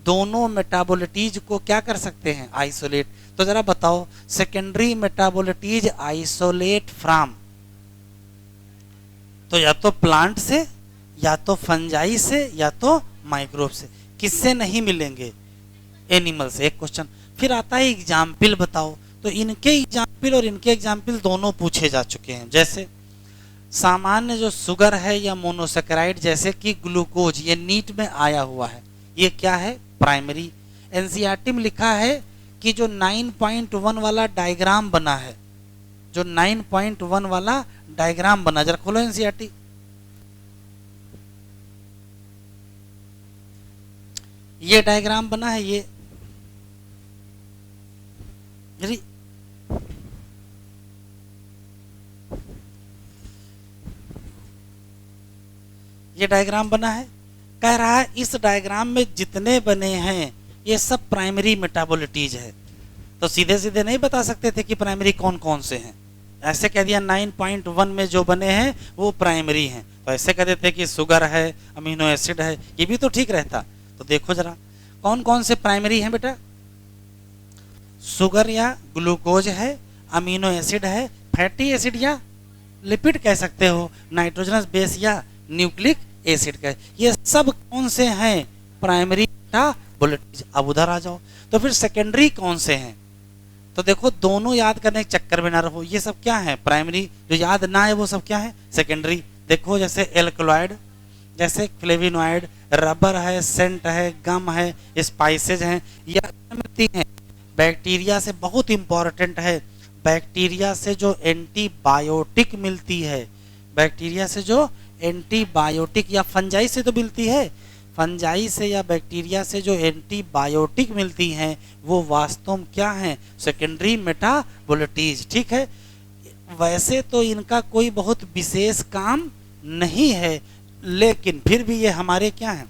दोनों मेटाबोलिटीज को क्या कर सकते हैं, आइसोलेट। तो जरा बताओ, सेकेंडरी मेटाबोलिटीज आइसोलेट फ्रॉम, तो या तो प्लांट से, या तो फंजाई से, या तो माइक्रोब से। किससे नहीं मिलेंगे, एनिमल से। एक क्वेश्चन फिर आता है एग्जाम्पल बताओ। तो इनके एग्जाम्पल और इनके एग्जाम्पल दोनों पूछे जा चुके हैं। जैसे सामान्य जो शुगर है या मोनोसेकेराइड, जैसे कि ग्लूकोज, ये नीट में आया हुआ है, ये क्या है, प्राइमरी। एनसीईआरटी में लिखा है कि जो 9.1 वाला डायग्राम बना है, जो 9.1 वाला डायग्राम बना, जरा खोलो एनसीईआरटी। ये डायग्राम बना है, ये डायग्राम बना है। कह रहा है इस डायग्राम में जितने बने हैं ये सब प्राइमरी मेटाबोलिटीज है। तो सीधे सीधे नहीं बता सकते थे कि प्राइमरी कौन कौन से हैं। ऐसे कह दिया 9.1 में जो बने हैं वो प्राइमरी हैं। तो ऐसे कह देते कि शुगर है, अमीनो एसिड है, ये भी तो ठीक रहता। तो देखो जरा कौन कौन से प्राइमरी हैं बेटा, शुगर या ग्लूकोज है, अमीनो एसिड है, फैटी एसिड या लिपिड कह सकते हो, नाइट्रोजनस बेस या न्यूक्लिक एसिड का, ये सब कौन से हैं, प्राइमरी मेटाबोलिटीज। अब उधर आ जाओ, तो फिर सेकेंडरी कौन से हैं। तो देखो दोनों याद करने के चक्कर में ना रहो, ये सब क्या है, प्राइमरी। जो याद ना है वो सब क्या है, सेकेंडरी। देखो जैसे एल्कलॉइड, जैसे फ्लेविनॉइड, रबर है, सेंट है, गम है, स्पाइसेज हैं, यह मिलती हैं बैक्टीरिया से। बहुत इंपॉर्टेंट है, बैक्टीरिया से जो एंटीबायोटिक मिलती है, बैक्टीरिया से जो एंटीबायोटिक, या फंजाई से तो मिलती है, फंजाई से या बैक्टीरिया से जो एंटीबायोटिक मिलती हैं वो वास्तव में क्या है, सेकेंडरी मेटाबोलिटीज। ठीक है, वैसे तो इनका कोई बहुत विशेष काम नहीं है, लेकिन फिर भी ये हमारे क्या हैं,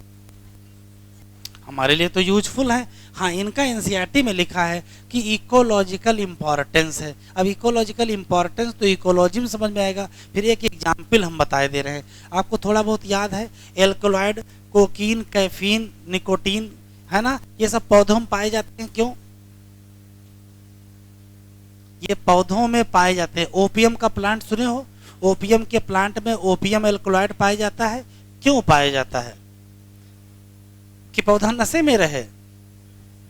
हमारे लिए तो यूजफुल है। हाँ, इनका एनसीईआरटी में लिखा है कि इकोलॉजिकल इंपॉर्टेंस है। अब इकोलॉजिकल इंपॉर्टेंस तो इकोलॉजी में समझ में आएगा। फिर एक एग्जाम्पल हम बताए दे रहे हैं, आपको थोड़ा बहुत याद है, एल्कोलॉइड, कोकीन, कैफीन, निकोटीन, है ना, ये सब पौधों में पाए जाते हैं। क्यों? ये पौधों में पाए जाते हैं। ओपियम का प्लांट सुने हो? ओपियम के प्लांट में ओपियम एल्कोलॉइड पाया जाता है। क्यों पाया जाता है? कि पौधा नशे में रहे।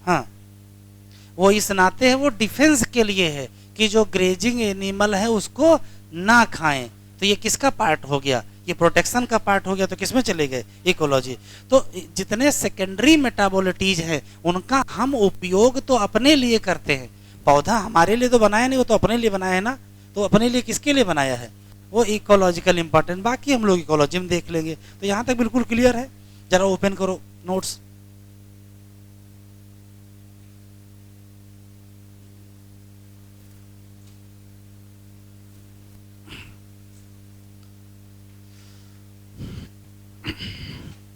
हाँ, वो इस नाते है, वो डिफेंस के लिए है कि जो ग्रेजिंग एनिमल है उसको ना खाएं। तो ये किसका पार्ट हो गया? ये प्रोटेक्शन का पार्ट हो गया। तो किसमें चले गए? इकोलॉजी। तो जितने सेकेंडरी मेटाबोलिटीज हैं उनका हम उपयोग तो अपने लिए करते हैं। पौधा हमारे लिए तो बनाया नहीं, वो तो अपने लिए बनाया है ना। तो अपने लिए किसके लिए बनाया है? वो इकोलॉजिकल इंपॉर्टेंट। बाकी हम लोग इकोलॉजी में देख लेंगे। तो यहाँ तक बिल्कुल क्लियर है। जरा ओपन करो नोट्स।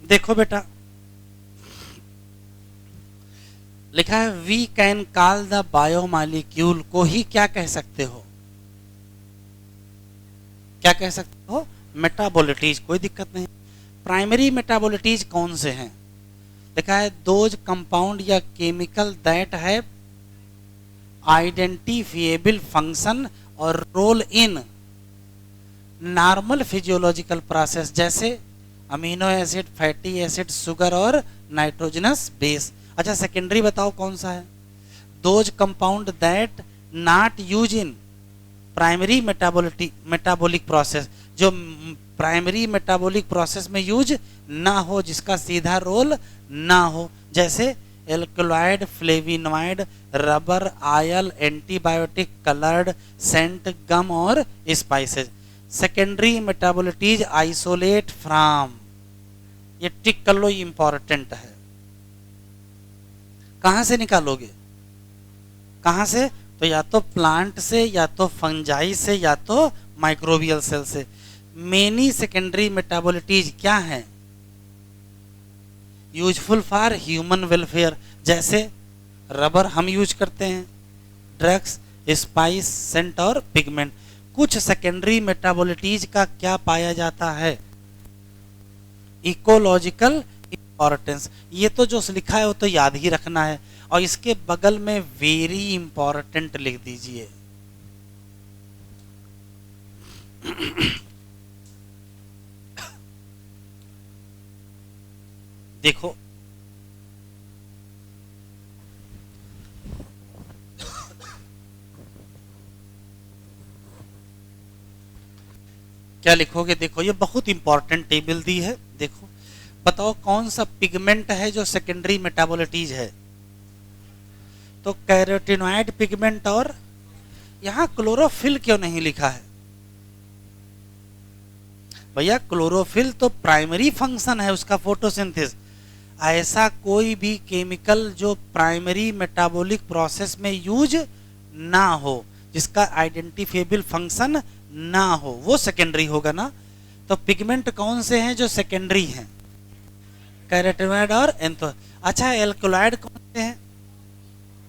देखो बेटा, लिखा है we can call the biomolecule को ही क्या कह सकते हो? क्या कह सकते हो? मेटाबोलिटीज। कोई दिक्कत नहीं। प्राइमरी मेटाबोलिटीज कौन से हैं? लिखा है दोज कंपाउंड या केमिकल दैट है आइडेंटिफिएबल फंक्शन और role in normal physiological process, जैसे amino acid, fatty acid, sugar और नाइट्रोजनस बेस। अच्छा, सेकेंडरी बताओ कौन सा है? Those compound that not use in primary metabolic process, जो प्राइमरी मेटाबॉलिक प्रोसेस में यूज ना हो, जिसका सीधा रोल ना हो, जैसे alkaloid, flavonoid, rubber, oil, antibiotic, coloured, scent, gum और spices. Secondary metabolites isolate from, ये टिक कर लो, इंपॉर्टेंट है। कहां से निकालोगे? कहां से? तो या तो प्लांट से, या तो फंजाई से, या तो माइक्रोबियल सेल से। मेनी सेकेंडरी मेटाबोलिटीज क्या है? यूजफुल फॉर ह्यूमन वेलफेयर, जैसे रबर हम यूज करते हैं, ड्रग्स, स्पाइस, सेंट और पिगमेंट। कुछ सेकेंडरी मेटाबोलिटीज का क्या पाया जाता है? Ecological importance. ये तो जो लिखा है वो तो याद ही रखना है, और इसके बगल में वेरी इंपॉर्टेंट लिख दीजिए। देखो, क्या लिखोगे? देखो, ये बहुत इंपॉर्टेंट टेबल दी है। देखो, बताओ कौन सा पिगमेंट है जो सेकेंडरी मेटाबोलिटीज है? तो कैरोटिनॉइड पिगमेंट। और यहां क्लोरोफिल क्यों नहीं लिखा है? भैया, क्लोरोफिल तो प्राइमरी फंक्शन है उसका, फोटोसिंथेसिस। ऐसा कोई भी केमिकल जो प्राइमरी मेटाबॉलिक प्रोसेस में यूज ना हो, जिसका आइडेंटिफिएबल फंक्शन ना हो, वो सेकेंडरी होगा ना। तो पिगमेंट कौन से हैं जो सेकेंडरी हैं? कैरोटिनॉइड और एंथो। अच्छा, एल्कोलॉइड कौन से हैं?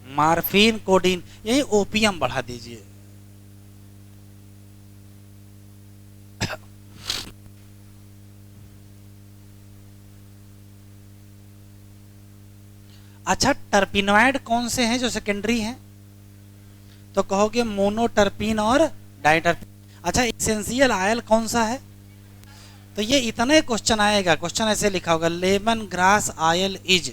Morphine, codeine. यही ओपियम बढ़ा दीजिए। अच्छा, टर्पिनॉइड कौन से हैं जो सेकेंडरी हैं? तो कहोगे मोनोटर्पिन और डाइटर्पिन। अच्छा, एसेंशियल ऑयल कौन सा है? तो ये इतना ही क्वेश्चन आएगा। क्वेश्चन ऐसे लिखा होगा, लेमन ग्रास ऑयल इज,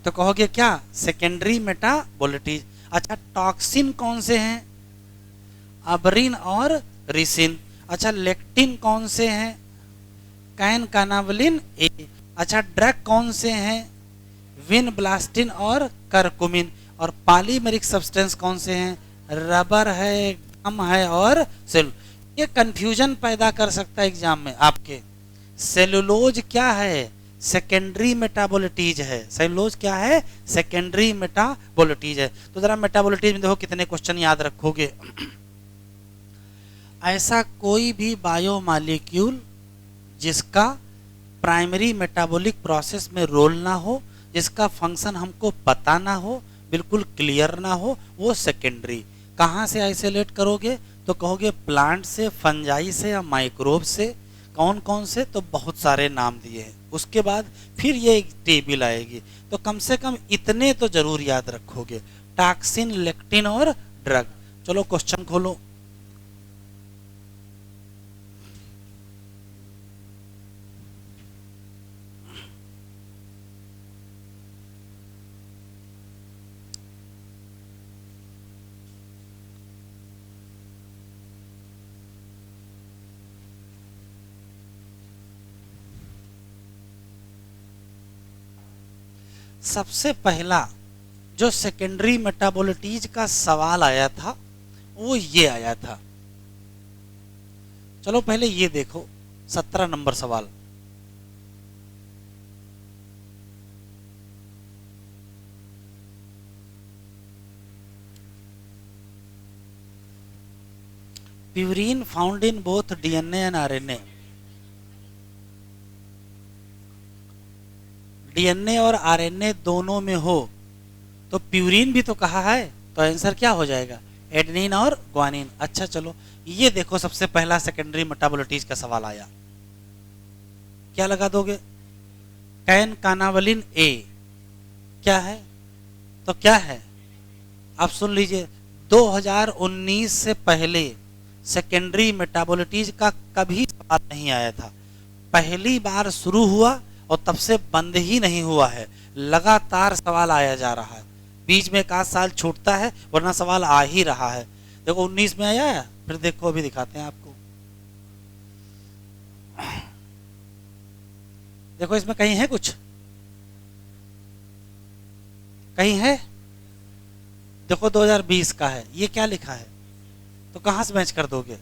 तो कहोगे क्या? सेकेंडरी मेटाबोलिटीज। अच्छा, टॉक्सिन कौन से हैं? अबरिन और रिसिन। अच्छा, लेक्टिन कौन से हैं? कैनकानावलिन ए। अच्छा, ड्रग कौन से हैं? विनब्लास्टिन और करकुमिन। और पॉलीमेरिक सब्सटेंस कौन से हैं? रबर है, गम है और सेल। ये कंफ्यूजन पैदा कर सकता है एग्जाम में आपके। सेलुलोज क्या है? सेकेंडरी मेटाबोलिटीज है। सेलुलोज क्या है? सेकेंडरी मेटाबोलिटीज है। तो जरा मेटाबोलिटीज में देखो कितने क्वेश्चन याद रखोगे। ऐसा कोई भी बायोमॉलिक्यूल जिसका प्राइमरी मेटाबॉलिक प्रोसेस में रोल ना हो, जिसका फंक्शन हमको पता ना हो, बिल्कुल क्लियर ना हो, वो सेकेंडरी। कहाँ से आइसोलेट करोगे? तो कहोगे प्लांट से, फंजाई से या माइक्रोब से। कौन कौन से? तो बहुत सारे नाम दिए हैं। उसके बाद फिर ये एक टेबल आएगी, तो कम से कम इतने तो जरूर याद रखोगे, टॉक्सिन, लेक्टिन और ड्रग। चलो क्वेश्चन खोलो। सबसे पहला जो सेकेंडरी मेटाबोलिटीज का सवाल आया था वो ये आया था। चलो पहले ये देखो, 17 नंबर सवाल। Purine found in both DNA and RNA. DNA और आरएनए दोनों में हो तो प्यूरीन भी तो कहा है, तो आंसर क्या हो जाएगा? एडेनिन और ग्वानिन। अच्छा चलो ये देखो, सबसे पहला सेकेंडरी मेटाबोलिटीज का सवाल आया, क्या लगा दोगे? कैन कानावलिन ए क्या है? तो क्या है? आप सुन लीजिए, 2019 से पहले सेकेंडरी मेटाबोलिटीज का कभी सवाल नहीं आया था। पहली बार शुरू हुआ और तब से बंद ही नहीं हुआ है, लगातार सवाल आया जा रहा है। बीच में एक आध साल छूटता है, वरना सवाल आ ही रहा है। देखो 19 में आया है, फिर देखो अभी दिखाते हैं आपको। देखो इसमें कहीं है कुछ? कहीं है? देखो 2020 का है, ये क्या लिखा है? तो कहां से मैच कर दोगे?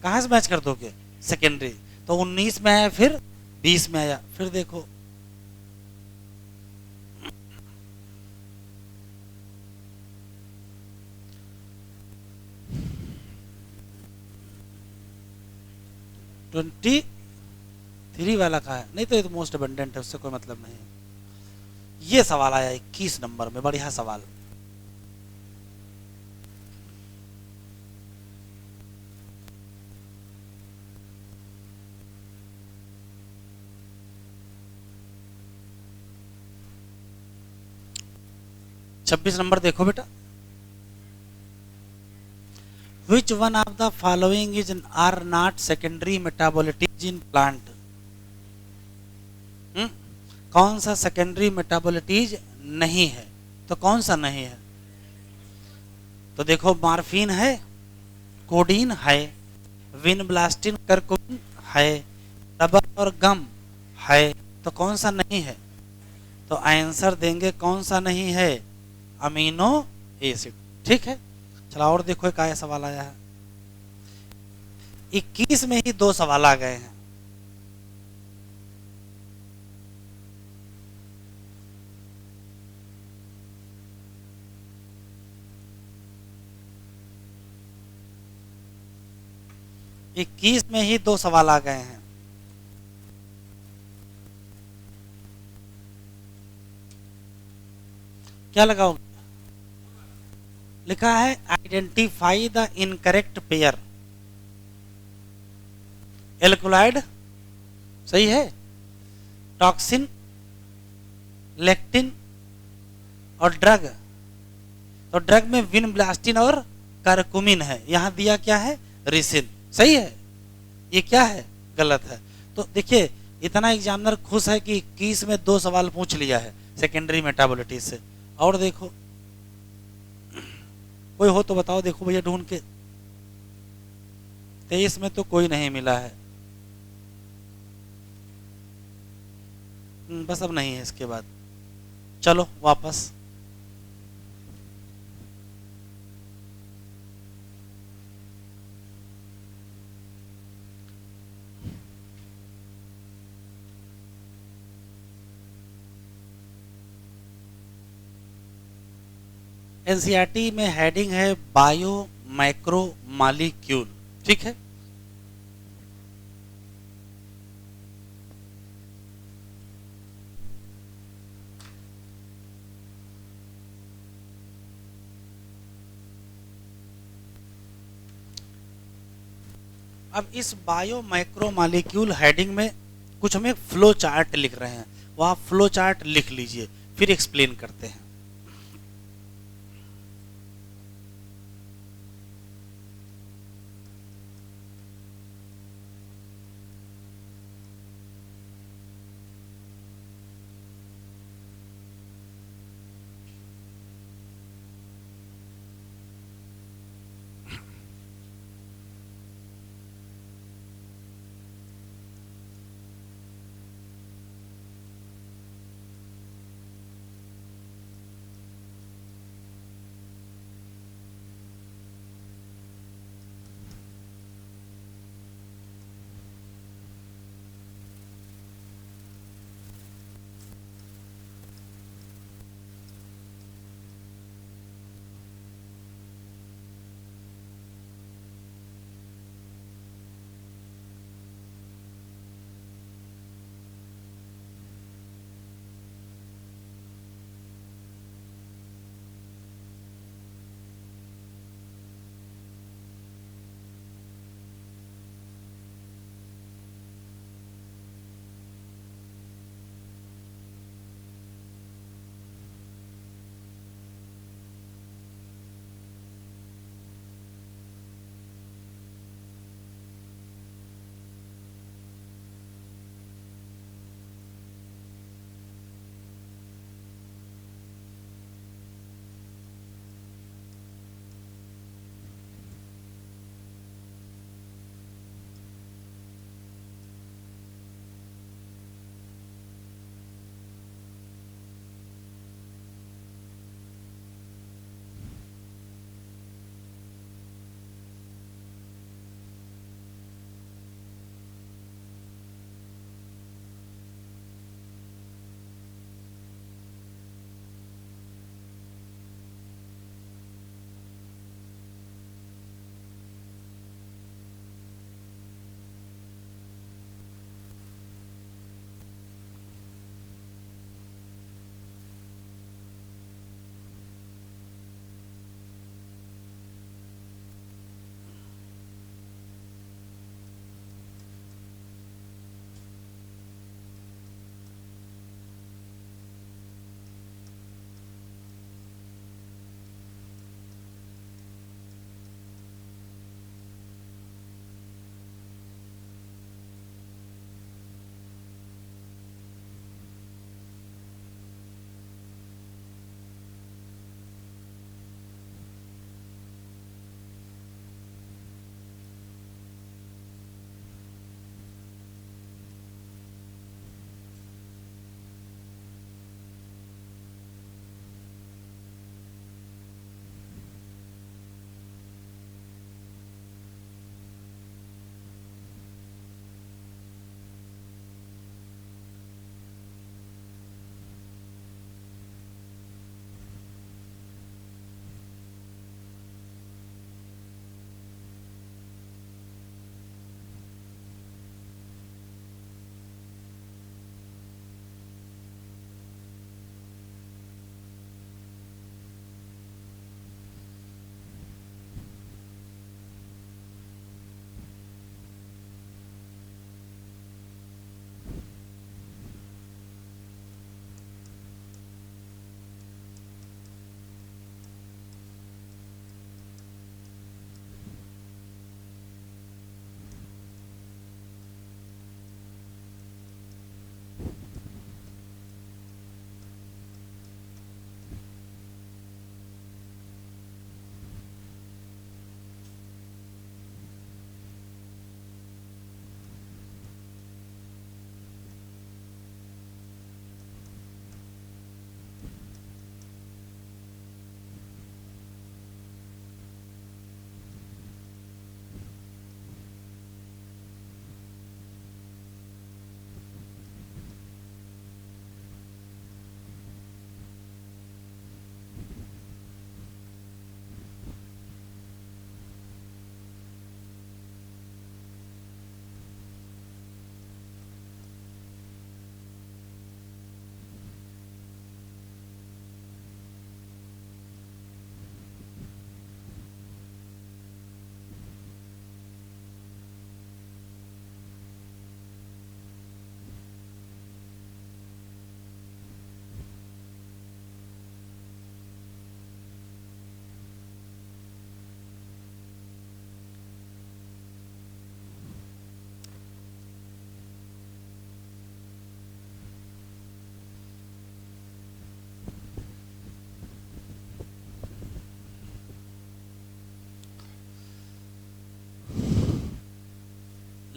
कहां से मैच कर दोगे? सेकेंडरी। तो 19 में आया, फिर 20 में आया, फिर देखो ट्वेंटी थ्री वाला का है। नहीं तो ये तो मोस्ट अबंडेंट है, उससे कोई मतलब नहीं है। ये सवाल आया 21 नंबर में, बढ़िया सवाल। छब्बीस नंबर देखो बेटा, which one of the following is are not secondary metabolites in plant. कौन सा सेकेंडरी मेटाबोलिटीज नहीं है? तो कौन सा नहीं है? तो देखो मार्फिन है, कोडीन है, विनब्लास्टिन, करकुमिन है, रबर और गम है। तो कौन सा नहीं है? तो आंसर देंगे कौन सा नहीं है? Amino acid. ठीक है, चलो और देखो एक आया सवाल आया है। 21 में ही 2 सवाल आ गए हैं। इक्कीस में ही 2 सवाल आ गए हैं। क्या लगाओगे? लिखा है identify the incorrect pair. Alkaloid सही है, टॉक्सिन, लेक्टिन और ड्रग। तो ड्रग में विनब्लास्टिन और करकुमिन है, यहां दिया क्या है? रिसिन। सही है, ये क्या है? गलत है। तो देखिए इतना एग्जामिनर खुश है कि 21 में 2 सवाल पूछ लिया है सेकेंडरी मेटाबोलिटीज से। और देखो कोई हो तो बताओ, देखो भैया ढूंढ के। 23 में तो कोई नहीं मिला है। बस अब नहीं है इसके बाद। चलो वापस। एनसीईआरटी में हेडिंग है बायो माइक्रो मालिक्यूल। ठीक है, अब इस बायो माइक्रो मालिक्यूल हेडिंग में कुछ हमें फ्लो चार्ट लिख रहे हैं, वो आप फ्लो चार्ट लिख लीजिए, फिर एक्सप्लेन करते हैं।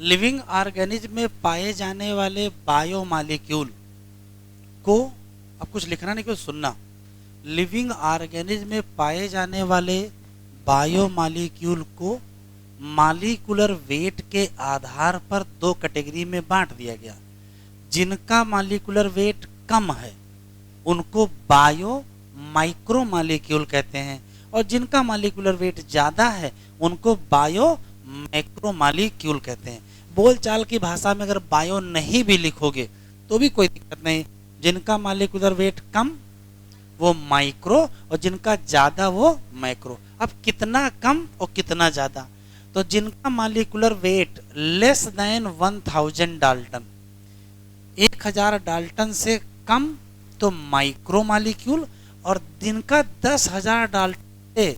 लिविंग ऑर्गेनिज्म में पाए जाने वाले बायोमॉलिक्यूल को, अब कुछ लिखना नहीं, कुछ सुनना। लिविंग ऑर्गेनिज्म में पाए जाने वाले बायोमॉलिक्यूल को मॉलिक्यूलर वेट के आधार पर दो कैटेगरी में बांट दिया गया। जिनका मॉलिक्यूलर वेट कम है उनको बायो माइक्रो मॉलिक्यूल कहते हैं, और जिनका मॉलिक्यूलर वेट ज़्यादा है उनको बायो मैक्रो मॉलिक्यूल कहते हैं। बोलचाल की भाषा में अगर बायो नहीं भी लिखोगे तो भी कोई दिक्कत नहीं। जिनका मॉलिक्यूलर वेट कम वो माइक्रो, और जिनका ज़्यादा वो मैक्रो। अब कितना कम और कितना ज़्यादा, तो जिनका molecular weight less than 1000 Dalton, 1000 Dalton से कम तो माइक्रो मॉलिक्यूल, और जिनका 10,000 डाल्टन से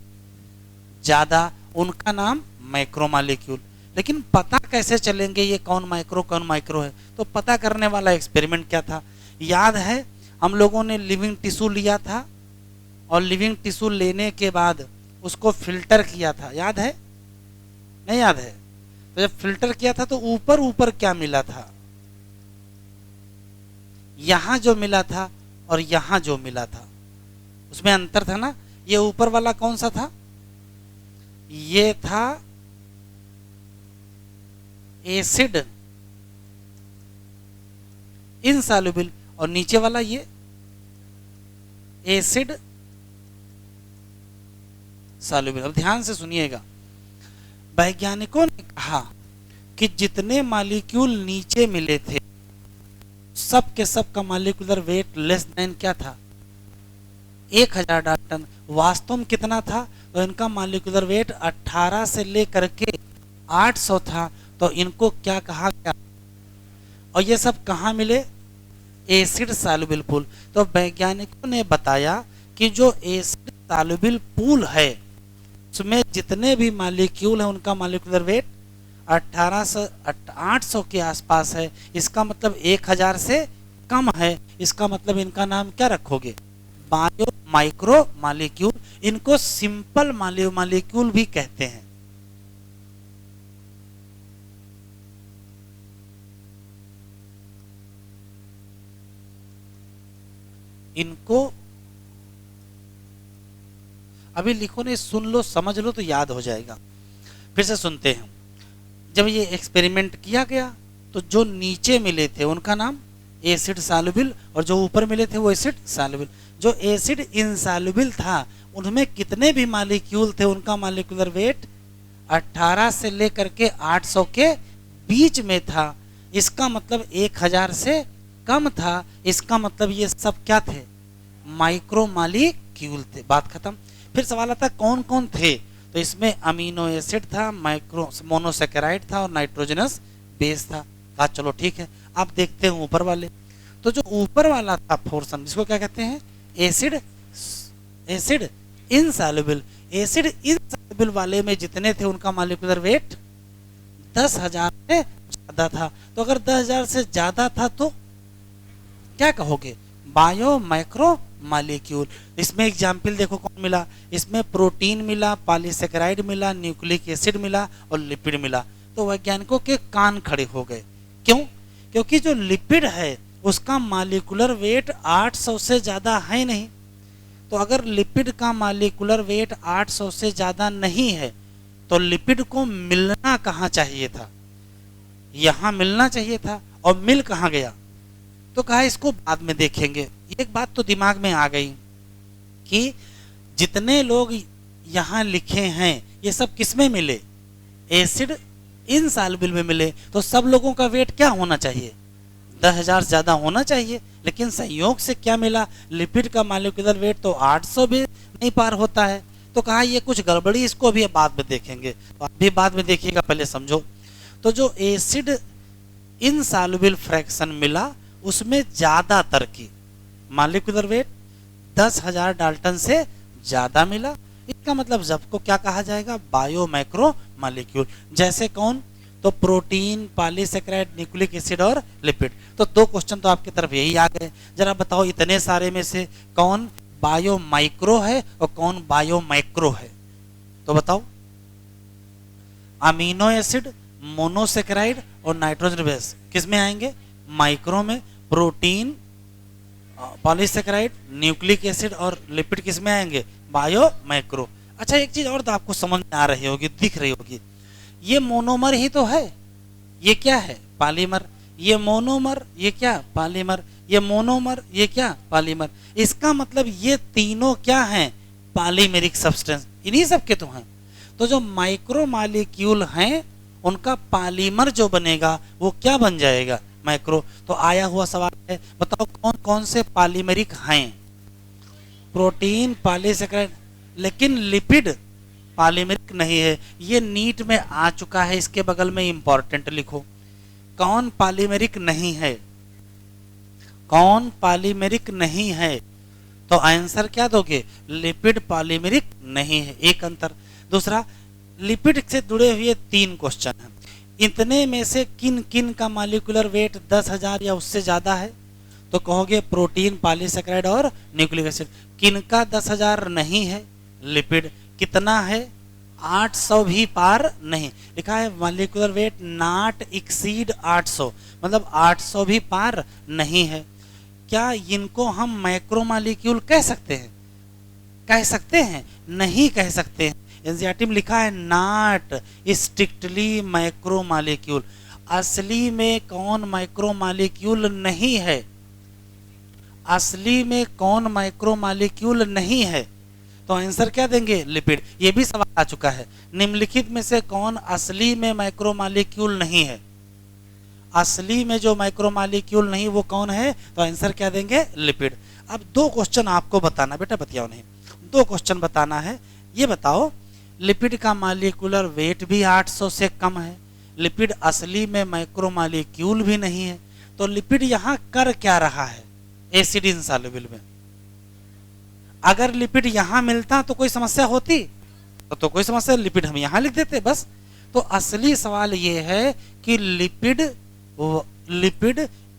ज़्यादा उनका नाम मैक्रो मॉलिक्यूल। लेकिन पता कैसे चलेंगे ये कौन माइक्रो है? तो पता करने वाला एक्सपेरिमेंट क्या था? याद है हम लोगों ने लिविंग टिश्यू लिया था और लिविंग टिश्यू लेने के बाद उसको फिल्टर किया था, याद है? नहीं याद है? तो जब फिल्टर किया था तो ऊपर ऊपर क्या मिला था? यहां जो मिला था और यहां जो मिला था उसमें अंतर था ना। ये ऊपर वाला कौन सा था? ये था एसिड इनसॉल्युबल, और नीचे वाला ये एसिड सॉल्युबल। अब ध्यान से सुनिएगा, वैज्ञानिकों ने कहा कि जितने मॉलिक्यूल नीचे मिले थे सब के सब का मॉलिक्यूलर वेट लेस देन क्या था? 1000 डाल्टन। वास्तव में कितना था? तो इनका मॉलिक्यूलर वेट 18 से लेकर के 800 था। तो इनको क्या कहा गया? और ये सब कहाँ मिले? Acid soluble pool. तो वैज्ञानिकों ने बताया कि जो एसिड सॉल्युबल पूल है उसमें जितने भी मॉलिक्यूल हैं उनका मॉलिक्यूलर वेट 18 से 800 के आसपास है। इसका मतलब 1000 से कम है। इसका मतलब इनका नाम क्या रखोगे? Bio micro molecule. इनको सिंपल मॉलिक्यूल भी कहते हैं। इनको अभी लिखो नहीं, सुन लो, समझ लो तो याद हो जाएगा। फिर से सुनते हैं। जब ये एक्सपेरिमेंट किया गया तो जो नीचे मिले थे उनका नाम एसिड सॉल्युबल, और जो ऊपर मिले थे वो एसिड सॉल्युबल। जो एसिड इनसॉल्युबल था उनमें कितने भी मॉलिक्यूल थे उनका मॉलिक्यूलर वेट 18 से लेकर के 800 के बीच में था। इसका मतलब 1000 से कम था। इसका मतलब ये सब क्या थे? माइक्रो मॉलिक्यूल थे। बात खत्म। फिर सवाल आता कौन कौन थे? तो इसमें अमीनो एसिड था, माइक्रो मोनोसेकेराइड था और नाइट्रोजनस बेस था। कहा चलो ठीक है, आप देखते हैं ऊपर वाले। तो जो ऊपर वाला था पोर्शन, जिसको क्या कहते हैं? Acid insoluble. एसिड इनसॉल्युबल वाले में जितने थे उनका मॉलिक्यूलर वेट 10,000 से ज्यादा था। तो अगर 10,000 से ज्यादा था तो क्या कहोगे? Bio micro molecule. इसमें एग्जाम्पल देखो कौन मिला? इसमें प्रोटीन मिला, पॉलीसेकेराइड मिला, न्यूक्लिक एसिड मिला और लिपिड मिला। तो वैज्ञानिकों के कान खड़े हो गए। क्यों? क्योंकि जो लिपिड है उसका मॉलिक्यूलर वेट 800 से ज्यादा है नहीं। तो अगर लिपिड का मॉलिक्यूलर वेट 800 से ज्यादा नहीं है तो लिपिड को मिलना कहाँ चाहिए था? यहाँ मिलना चाहिए था। और मिल कहाँ गया? तो कहा इसको बाद में देखेंगे। एक बात तो दिमाग में आ गई कि जितने लोग यहाँ लिखे हैं ये सब किस में मिले? एसिड इनसॉल्युबल में मिले। तो सब लोगों का वेट क्या होना चाहिए? 10,000 ज्यादा होना चाहिए। लेकिन संयोग से क्या मिला? लिपिड का मॉलिक्यूलर वेट तो 800 भी नहीं पार होता है। तो कहा ये कुछ गड़बड़ी, इसको भी बाद में देखेंगे। तो आप भी बाद में देखिएगा, पहले समझो। तो जो एसिड इनसॉल्युबल फ्रैक्शन मिला उसमें ज्यादातर की मॉलिक्यूलर वेट 10,000 डाल्टन से ज्यादा मिला। इसका मतलब सबको क्या कहा जाएगा? Bio macro molecule. जैसे कौन? तो प्रोटीन, पॉलीसेकेराइड, न्यूक्लिक एसिड और लिपिड। तो दो क्वेश्चन तो आपकी तरफ यही आ गए। जरा बताओ इतने सारे में से कौन बायो माइक्रो है और कौन बायो मैक्रो है? तो बताओ। अमीनो एसिड, मोनोसेकेराइड और नाइट्रोजन बेस किस में आएंगे? माइक्रो में। प्रोटीन, पॉलीसेकेराइड, न्यूक्लिक एसिड और लिपिड किस में आएंगे? Bio micro. अच्छा एक चीज और तो आपको समझ में आ रही होगी, दिख रही होगी, ये मोनोमर ही तो है। ये क्या है? पॉलीमर। ये मोनोमर, ये क्या? पॉलीमर। ये मोनोमर, ये क्या? पॉलीमर। इसका मतलब ये तीनों क्या हैं? पॉलीमेरिक सब्सटेंस, इन्हीं सब के तो हैं। तो जो माइक्रो मॉलिक्यूल हैं उनका पॉलीमर जो बनेगा वो क्या बन जाएगा? माइक्रो। तो आया हुआ सवाल है, बताओ कौन कौन से पॉलीमेरिक हैं? प्रोटीन, पॉलीसेकेराइड, लेकिन लिपिड पॉलीमेरिक नहीं है। ये नीट में आ चुका है, इसके बगल में इंपॉर्टेंट लिखो, कौन पॉलीमेरिक नहीं है? कौन पॉलीमेरिक नहीं है? तो आंसर क्या दोगे? लिपिड पॉलीमेरिक नहीं है, एक अंतर। दूसरा, लिपिड से जुड़े हुए 3 क्वेश्चन हैं। इतने में से किन किन का मॉलिक्यूलर वेट 10,000 या उससे ज्यादा है? तो कहोगे प्रोटीन, पॉलीसेकेराइड और न्यूक्लिक एसिड। किनका 10,000 नहीं है? लिपिड। कितना है? 800 भी पार नहीं। लिखा है मॉलिक्यूलर वेट नॉट एक्सीड 800, मतलब 800 भी पार नहीं है। क्या इनको हम मैक्रोमॉलिक्यूल कह सकते हैं? कह सकते हैं? नहीं कह सकते हैं। एनसीईआरटी में लिखा है नॉट स्ट्रिक्टली मैक्रोमॉलिक्यूल। असली में कौन मैक्रोमॉलिक्यूल नहीं है? असली में कौन मैक्रोमॉलिक्यूल नहीं है? तो आंसर क्या देंगे? लिपिड। ये भी सवाल आ चुका है, निम्नलिखित में से कौन असली में मैक्रोमॉलिक्यूल नहीं है? असली में जो मैक्रोमॉलिक्यूल नहीं वो कौन है? तो आंसर क्या देंगे? लिपिड। अब 2 क्वेश्चन आपको बताना, बेटा बतियाओ नहीं, 2 क्वेश्चन बताना है। ये बताओ, लिपिड का मॉलिक्यूलर वेट भी 800 से कम है, लिपिड असली में मैक्रोमॉलिक्यूल भी नहीं है, तो लिपिड यहां कर क्या रहा है? एसिड इनसॉल्युबल में। अगर लिपिड यहां मिलता तो कोई समस्या होती? तो कोई समस्या, लिपिड हम यहां लिख देते बस। तो असली सवाल ये है कि लिपिड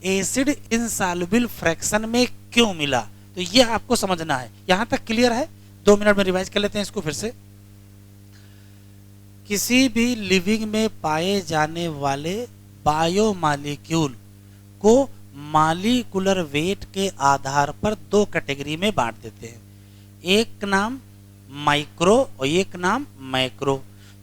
एसिड इनसॉल्युबल फ्रैक्शन में क्यों मिला? तो ये आपको समझना है। यहां तक क्लियर है? 2 मिनट में रिवाइज कर लेते हैं इसको फिर से। किसी भी लिविंग में पाए जाने वाले बायोमॉलिक्यूल को मॉलिक्यूलर वेट के आधार पर 2 कैटेगरी में बांट देते हैं, एक नाम माइक्रो और एक नाम मैक्रो।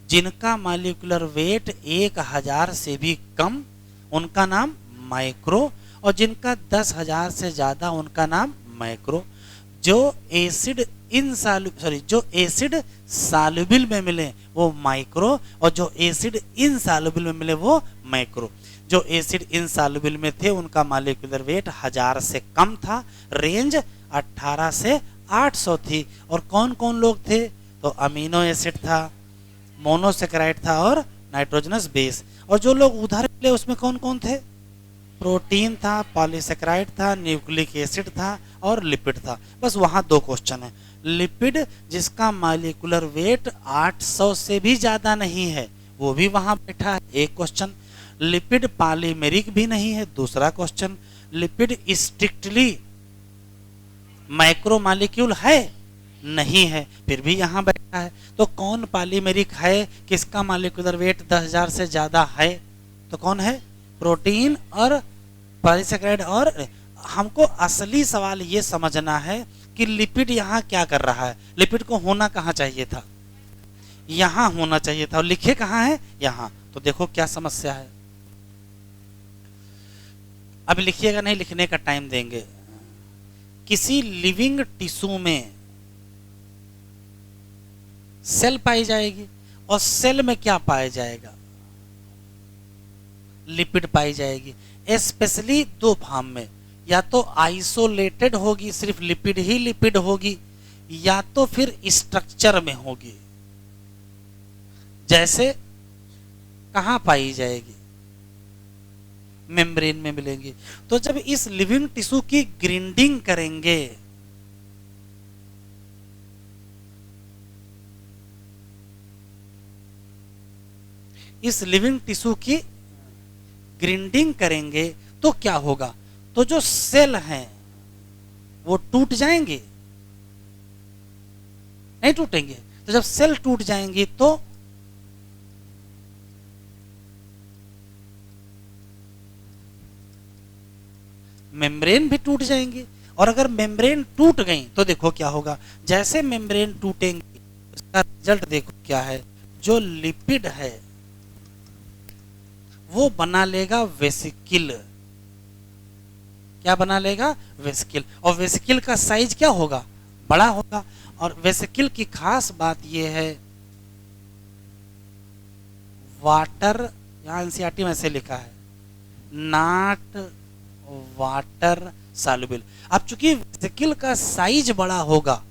जिनका मॉलिक्यूलर वेट 1000 से भी कम उनका नाम माइक्रो, और जिनका 10,000 से ज्यादा उनका नाम मैक्रो। जो एसिड जो एसिड सॉल्युबल में मिले वो माइक्रो, और जो एसिड इनसॉल्युबल में मिले वो मैक्रो। जो एसिड इनसॉल्युबल में थे उनका मॉलिक्यूलर वेट 1000 से कम था, रेंज 18 से 800 थी। और कौन कौन लोग थे? तो अमीनो एसिड था, मोनोसेकेराइड था और नाइट्रोजनस बेस। और जो लोग उधर मिले उसमें कौन कौन थे? प्रोटीन था, पॉलीसेकेराइड था, न्यूक्लिक एसिड था और लिपिड था। बस वहां 2 क्वेश्चन है। लिपिड जिसका मॉलिक्यूलर वेट 800 से भी ज्यादा नहीं है वो भी वहां बैठा है, एक क्वेश्चन। लिपिड पॉलीमेरिक भी नहीं है, दूसरा क्वेश्चन। लिपिड स्ट्रिक्टली मैक्रोमॉलिक्यूल है? नहीं है, फिर भी यहां बैठा है। तो कौन पॉलीमेरिक है? किसका मॉलिक्यूलर वेट 10,000 से ज्यादा है? तो कौन है? प्रोटीन और पॉलीसेकेराइड। और हमको असली सवाल ये समझना है कि लिपिड यहाँ क्या कर रहा है। लिपिड को होना कहाँ चाहिए था? यहाँ होना चाहिए था, और लिखे कहाँ है? यहाँ। तो देखो क्या समस्या है। अब लिखिएगा नहीं, लिखने का टाइम देंगे। किसी लिविंग टिश्यू में सेल पाई जाएगी, और सेल में क्या पाया जाएगा? लिपिड पाई जाएगी। स्पेशली 2 फॉर्म में, या तो आइसोलेटेड होगी, सिर्फ लिपिड ही लिपिड होगी, या तो फिर स्ट्रक्चर में होगी। जैसे कहां पाई जाएगी? मेम्ब्रेन में मिलेंगी। तो जब इस लिविंग टिश्यू की ग्राइंडिंग करेंगे, इस लिविंग टिश्यू की ग्राइंडिंग करेंगे तो क्या होगा? तो जो सेल हैं वो टूट जाएंगे? नहीं टूटेंगे। तो जब सेल टूट जाएंगे तो मेम्ब्रेन भी टूट जाएंगे। और अगर मेम्ब्रेन टूट गई तो देखो क्या होगा, जैसे मेम्ब्रेन टूटेंगे उसका रिजल्ट देखो क्या है, जो लिपिड है वो बना लेगा वेसिकल। क्या बना लेगा? वेसिकल। और वेसिकल का साइज क्या होगा? बड़ा होगा। और वेसिकल की खास बात यह है, वाटर, यहां एनसीईआरटी में ऐसे लिखा है, नॉट वाटर सॉल्युबल। अब चूंकि वेसिकल का साइज बड़ा होगा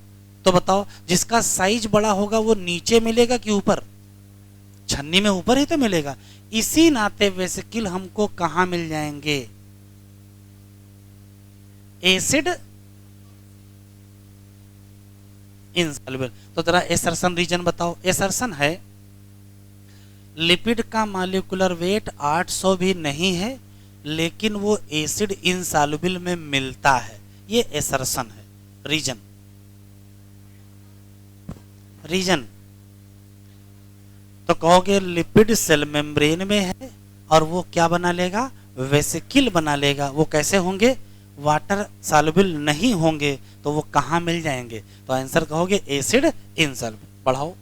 तो बताओ, जिसका साइज बड़ा होगा वो नीचे मिलेगा कि ऊपर? छन्नी में ऊपर ही तो मिलेगा। इसी नाते वेसिकल हमको कहां मिल जाएंगे? Acid insoluble. तो जरा एसर्शन रीजन बताओ। एसर्शन है लिपिड का मॉलिक्यूलर वेट 800 भी नहीं है लेकिन वो एसिड इनसॉल्युबल में मिलता है, ये एसर्शन है। रीजन, रीजन तो कहोगे लिपिड सेल मेम्ब्रेन में है और वो क्या बना लेगा? वेसिकल बना लेगा। वो कैसे होंगे? वाटर सॉल्युबल नहीं होंगे। तो वो कहां मिल जाएंगे? तो आंसर कहोगे एसिड इनसॉल्युबल। पढ़ाओ।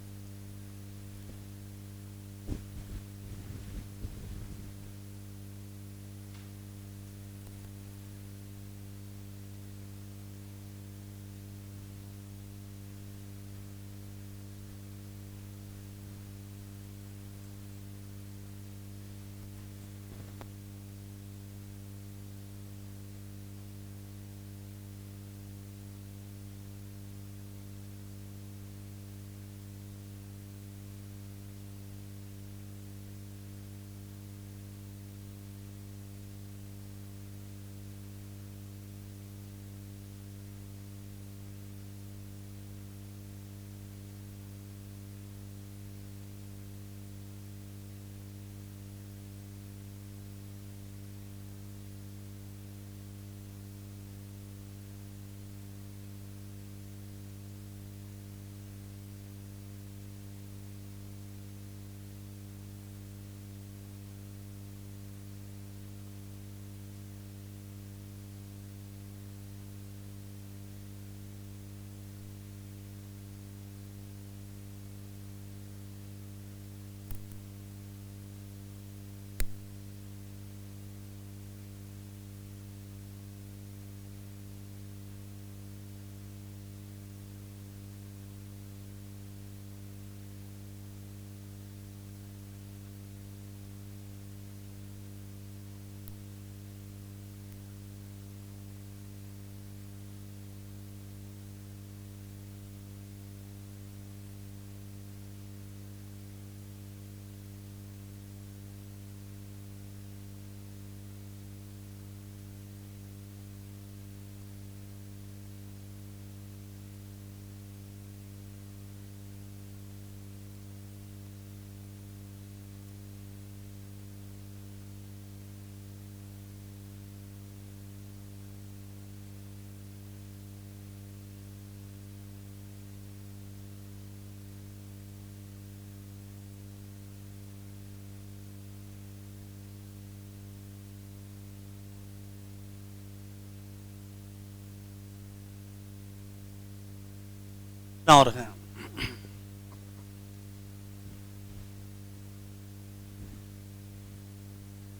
और है,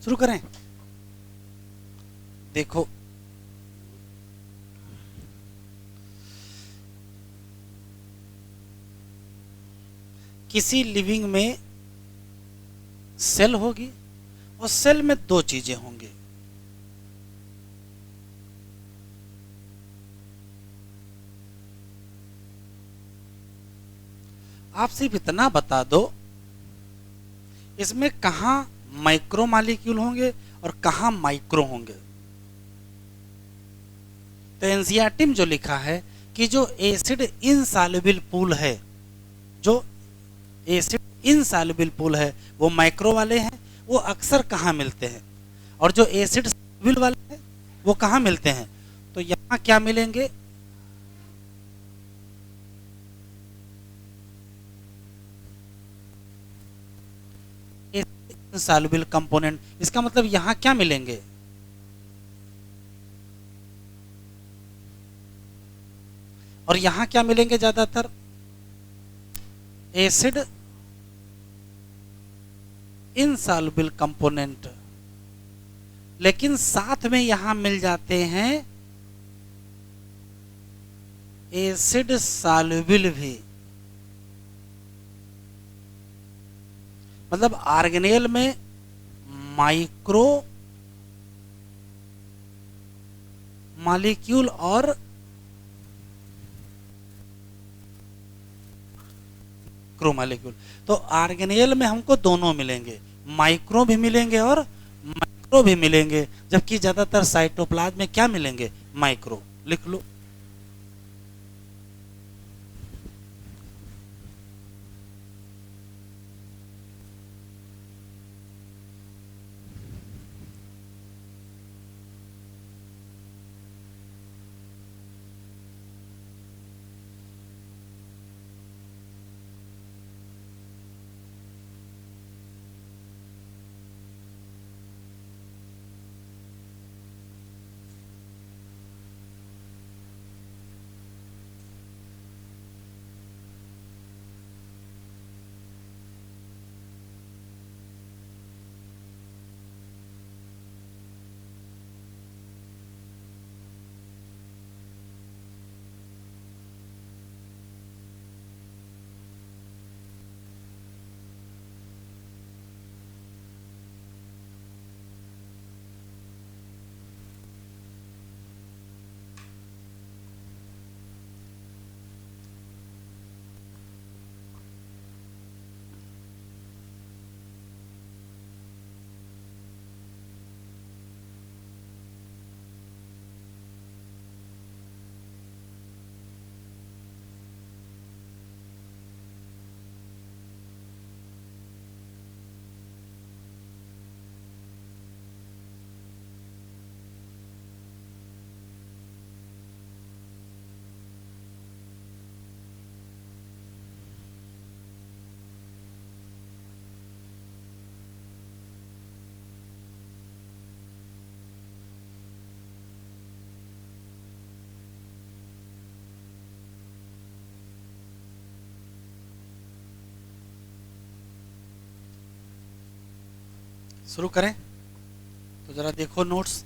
शुरू करें। देखो किसी लिविंग में सेल होगी और सेल में दो चीजें होंगी। आप सिर्फ इतना बता दो इसमें कहां माइक्रो मॉलिक्यूल होंगे और कहां माइक्रो होंगे। तो एनसीईआरटी में जो लिखा है कि जो एसिड इनसॉल्युबल पूल है, जो एसिड इनसॉल्युबल पूल है वो माइक्रो वाले हैं, वो अक्सर कहाँ मिलते हैं। और जो एसिड सॉल्युबल वाले हैं वो कहाँ मिलते हैं। तो यहाँ क्या मिलेंगे? Insoluble component. इसका मतलब यहाँ क्या मिलेंगे? और यहां क्या मिलेंगे ज्यादातर, एसिड इनसॉल्युबल कंपोनेंट, लेकिन साथ में यहां मिल जाते हैं एसिड सॉल्युबल भी। मतलब आर्गेनेल में माइक्रो मॉलिक्यूल और मैक्रो मॉलिक्यूल, तो आर्गेनेल में हमको दोनों मिलेंगे, माइक्रो भी मिलेंगे और मैक्रो भी मिलेंगे, जबकि ज्यादातर साइटोप्लाज्म में क्या मिलेंगे, माइक्रो। लिख लो। शुरू करें, तो जरा देखो नोट्स।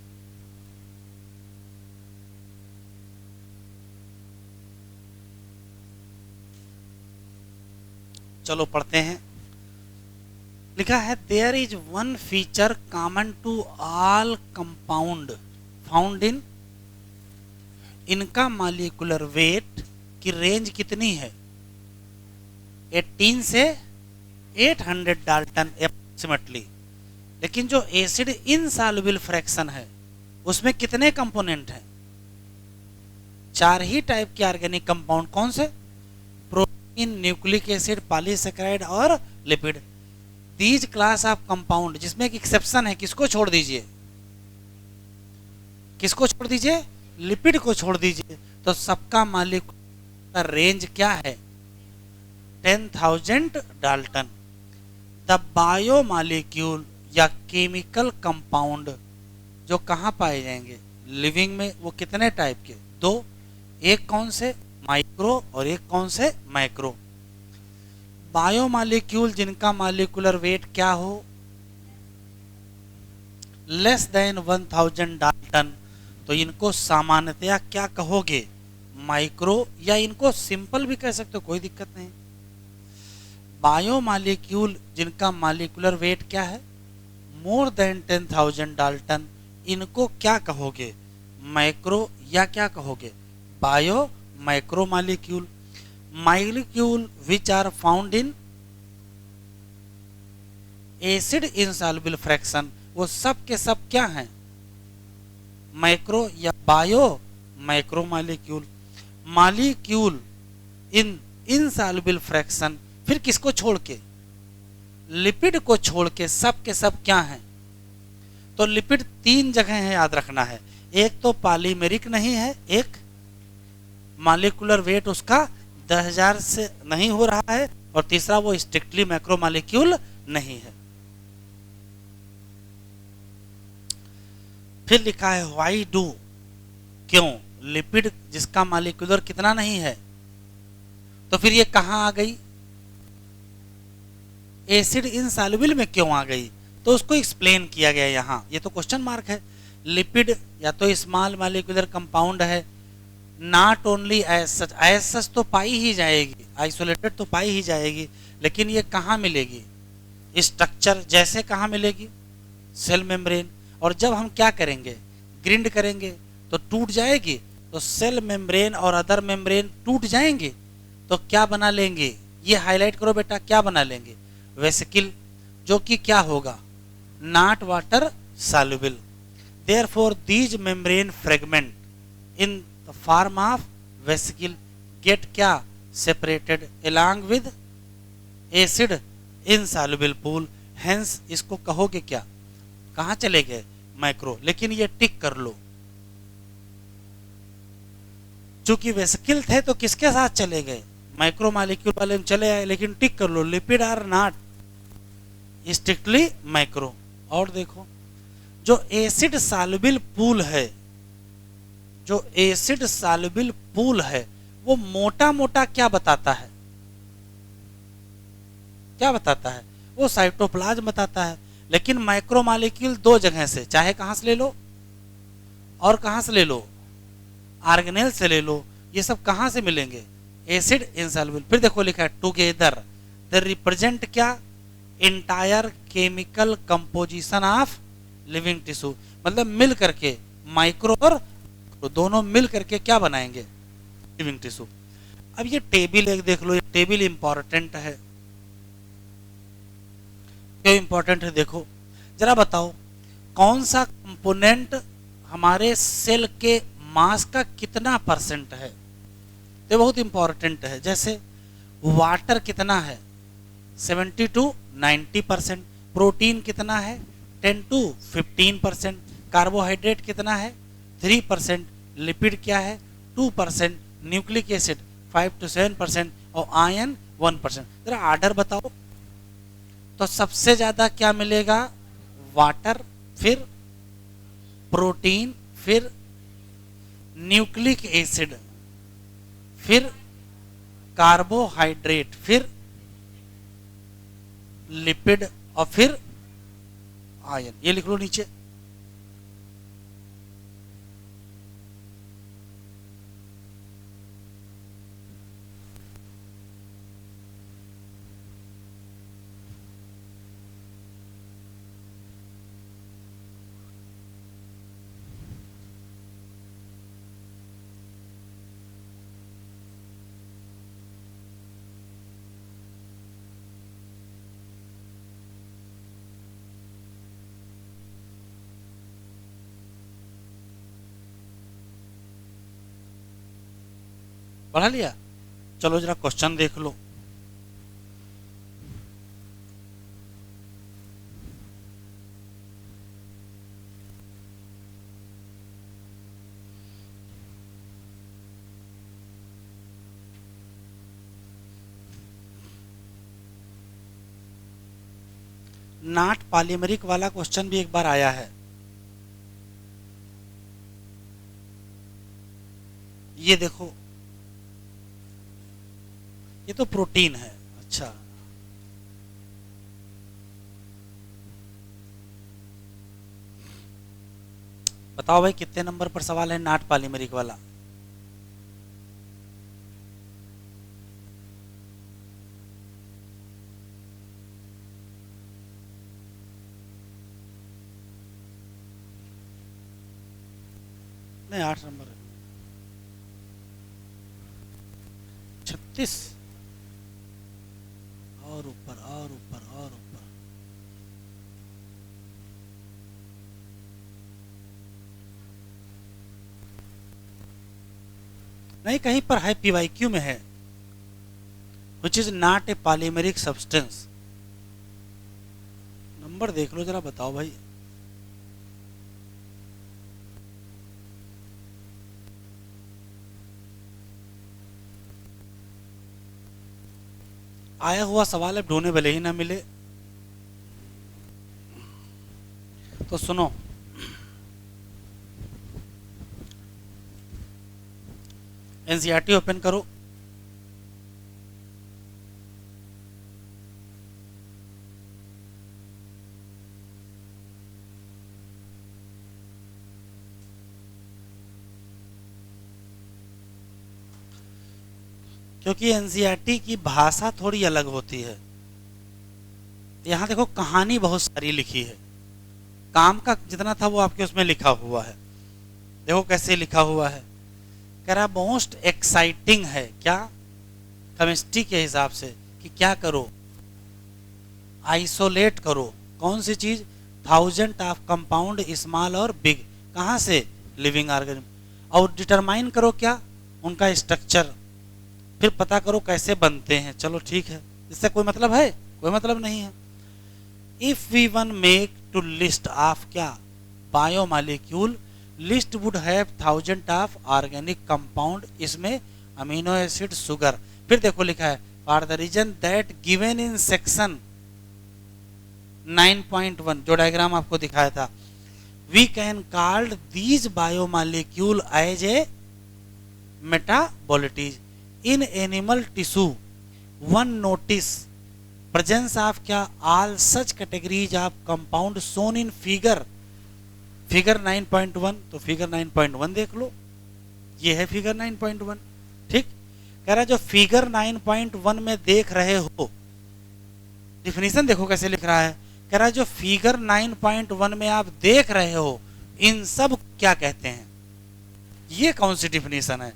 चलो पढ़ते हैं। लिखा है there is one feature common to all compound found in, इनका मॉलिक्यूलर वेट की रेंज कितनी है, 18 से 800 डाल्टन अप्रोक्सीमेटली, लेकिन जो एसिड इनसॉल्युबल फ्रैक्शन है उसमें कितने कंपोनेंट हैं, 4 ही टाइप के ऑर्गेनिक कंपाउंड। कौन से, प्रोटीन, न्यूक्लिक एसिड, पॉलीसेकेराइड और lipid. These class of compound, जिसमें एक एक्सेप्शन है, किसको छोड़ दीजिए, किसको छोड़ दीजिए, लिपिड को छोड़ दीजिए, तो सबका मॉलिक्यूलर का रेंज क्या है, 10,000 डाल्टन। द बायोमॉलिक्यूल या केमिकल कंपाउंड जो कहाँ पाए जाएंगे, लिविंग में, वो कितने टाइप के, 2, एक कौन से, माइक्रो और एक कौन से, मैक्रो। बायोमॉलिक्यूल जिनका मॉलिक्यूलर वेट क्या हो, लेस देन 1000 डाल्टन, तो इनको सामान्यतया क्या कहोगे, माइक्रो, या इनको सिंपल भी कह सकते हो, कोई दिक्कत नहीं। बायोमॉलिक्यूल जिनका मॉलिक्यूलर वेट क्या है, मोर देन 10,000 डाल्टन, इनको क्या कहोगे, मैक्रो या क्या कहोगे, bio macro molecule. Molecule which are found in acid insoluble fraction, वो सब के सब क्या हैं, मैक्रो या bio macro molecule. Molecule in insoluble fraction, फिर किसको छोड़ के, लिपिड को छोड़ के सब के सब क्या हैं, तो लिपिड 3 जगह है, याद रखना है। एक तो पॉलीमेरिक नहीं है, एक मॉलिक्यूलर वेट उसका 10,000 से नहीं हो रहा है, और तीसरा वो स्ट्रिक्टली मैक्रो मॉलिक्यूल नहीं है। फिर लिखा है व्हाई डू, क्यों, लिपिड जिसका मॉलिक्यूलर कितना नहीं है, तो फिर ये कहाँ आ गई, एसिड इनसॉल्युबल में क्यों आ गई, तो उसको एक्सप्लेन किया गया यहाँ। ये तो क्वेश्चन मार्क है। लिपिड या तो स्मॉल मॉलिक्यूलर कंपाउंड है, नॉट ओनली एज सच तो पाई ही जाएगी, आइसोलेटेड तो पाई ही जाएगी, लेकिन ये कहाँ मिलेगी, स्ट्रक्चर जैसे कहाँ मिलेगी, सेल मेम्ब्रेन। और जब हम क्या करेंगे, ग्रिंड करेंगे तो टूट जाएगी, तो सेल मेम्ब्रेन और अदर मेम्ब्रेन टूट जाएंगे, तो क्या बना लेंगे, ये हाईलाइट करो बेटा, क्या बना लेंगे, वेसिकल, जो कि क्या होगा, not water soluble. Therefore these membrane fragment in the form of vesicle get क्या, separated along with acid insoluble pool. Hence इसको कहोगे क्या, कहाँ चले गए, माइक्रो। लेकिन ये टिक कर लो, चूंकि वेसिकल थे तो किसके साथ चले गए, माइक्रो मॉलिक्यूल वाले में चले आए, लेकिन टिक कर लो, lipid are not strictly micro. और देखो जो एसिड सॉल्युबल पूल है, जो एसिड सॉल्युबल पूल है, वो मोटा मोटा क्या बताता है, क्या बताता है, वो साइटोप्लाज्म बताता है। लेकिन माइक्रो मॉलिक्यूल दो जगह से, चाहे कहां से ले लो और कहां से ले लो, आर्गेनेल से ले लो, ये सब कहां से मिलेंगे, एसिड इनसॉल्युबल। फिर देखो लिखा है टुगेदर दे रिप्रेजेंट क्या, entire chemical composition of living tissue, मतलब मिल करके माइक्रो और दोनों मिल करके क्या बनाएंगे, लिविंग टिश्यू। अब ये टेबल एक देख लो, ये टेबल इंपॉर्टेंट है, क्यों इंपॉर्टेंट है, देखो जरा बताओ कौन सा कंपोनेंट हमारे सेल के मास का कितना परसेंट है, तो बहुत इंपॉर्टेंट है। जैसे वाटर कितना है, 70 to 90%, प्रोटीन कितना है, 10 to 15%, कार्बोहाइड्रेट कितना है, 3%, लिपिड क्या है, 2%, न्यूक्लिक एसिड 5 to 7% और आयन 1%। जरा आर्डर बताओ, तो सबसे ज्यादा क्या मिलेगा, वाटर, फिर प्रोटीन, फिर न्यूक्लिक एसिड, फिर कार्बोहाइड्रेट, फिर लिपिड और फिर आयन। ये लिख लो नीचे। पढ़ा लिया, चलो जरा क्वेश्चन देख लो। नॉट पॉलीमेरिक वाला क्वेश्चन भी एक बार आया है, ये देखो, ये तो प्रोटीन है। अच्छा, बताओ भाई कितने नंबर पर सवाल है नॉट पॉलीमेरिक वाला, नहीं 8 नंबर है, 36 और ऊपर और ऊपर और ऊपर। नहीं कहीं पर है, पीवाईक्यू में है, which is not a polymeric substance. Number देख लो जरा, बताओ भाई। आया हुआ सवाल है, ढूंढने भले ही ना मिले। तो सुनो, एनसीईआरटी ओपन करो। क्योंकि एनसीईआरटी की भाषा थोड़ी अलग होती है। यहाँ देखो कहानी बहुत सारी लिखी है, काम का जितना था वो आपके उसमें लिखा हुआ है। देखो कैसे लिखा हुआ है, कह रहा मोस्ट एक्साइटिंग है क्या केमिस्ट्री के हिसाब से कि क्या करो, आइसोलेट करो कौन सी चीज, 1000 ऑफ कंपाउंड स्मॉल और बिग, कहाँ से, लिविंग ऑर्गेनिज्म, और डिटरमाइन करो क्या उनका स्ट्रक्चर, फिर पता करो कैसे बनते हैं। चलो ठीक है, इससे कोई मतलब है, कोई मतलब नहीं है। If we one make to list of क्या, biomolecule, list would have 1000 of organic compound, इसमें अमीनो एसिड, शुगर। फिर देखो लिखा है for the reason that given in section 9.1, जो डायग्राम आपको दिखाया था, we can called these biomolecule as a metabolites in animal tissue. One notice presence of क्या, all such categories of compound shown in figure 9.1। तो figure 9.1 देख लो, ये है figure 9.1। ठीक, कह रहा है जो फिगर 9.1 में देख रहे हो, डिफिनीशन देखो कैसे लिख रहा है, कह रहा है जो फिगर 9.1 में आप देख रहे हो इन सब क्या कहते हैं। ये कौन सी डिफिनीशन है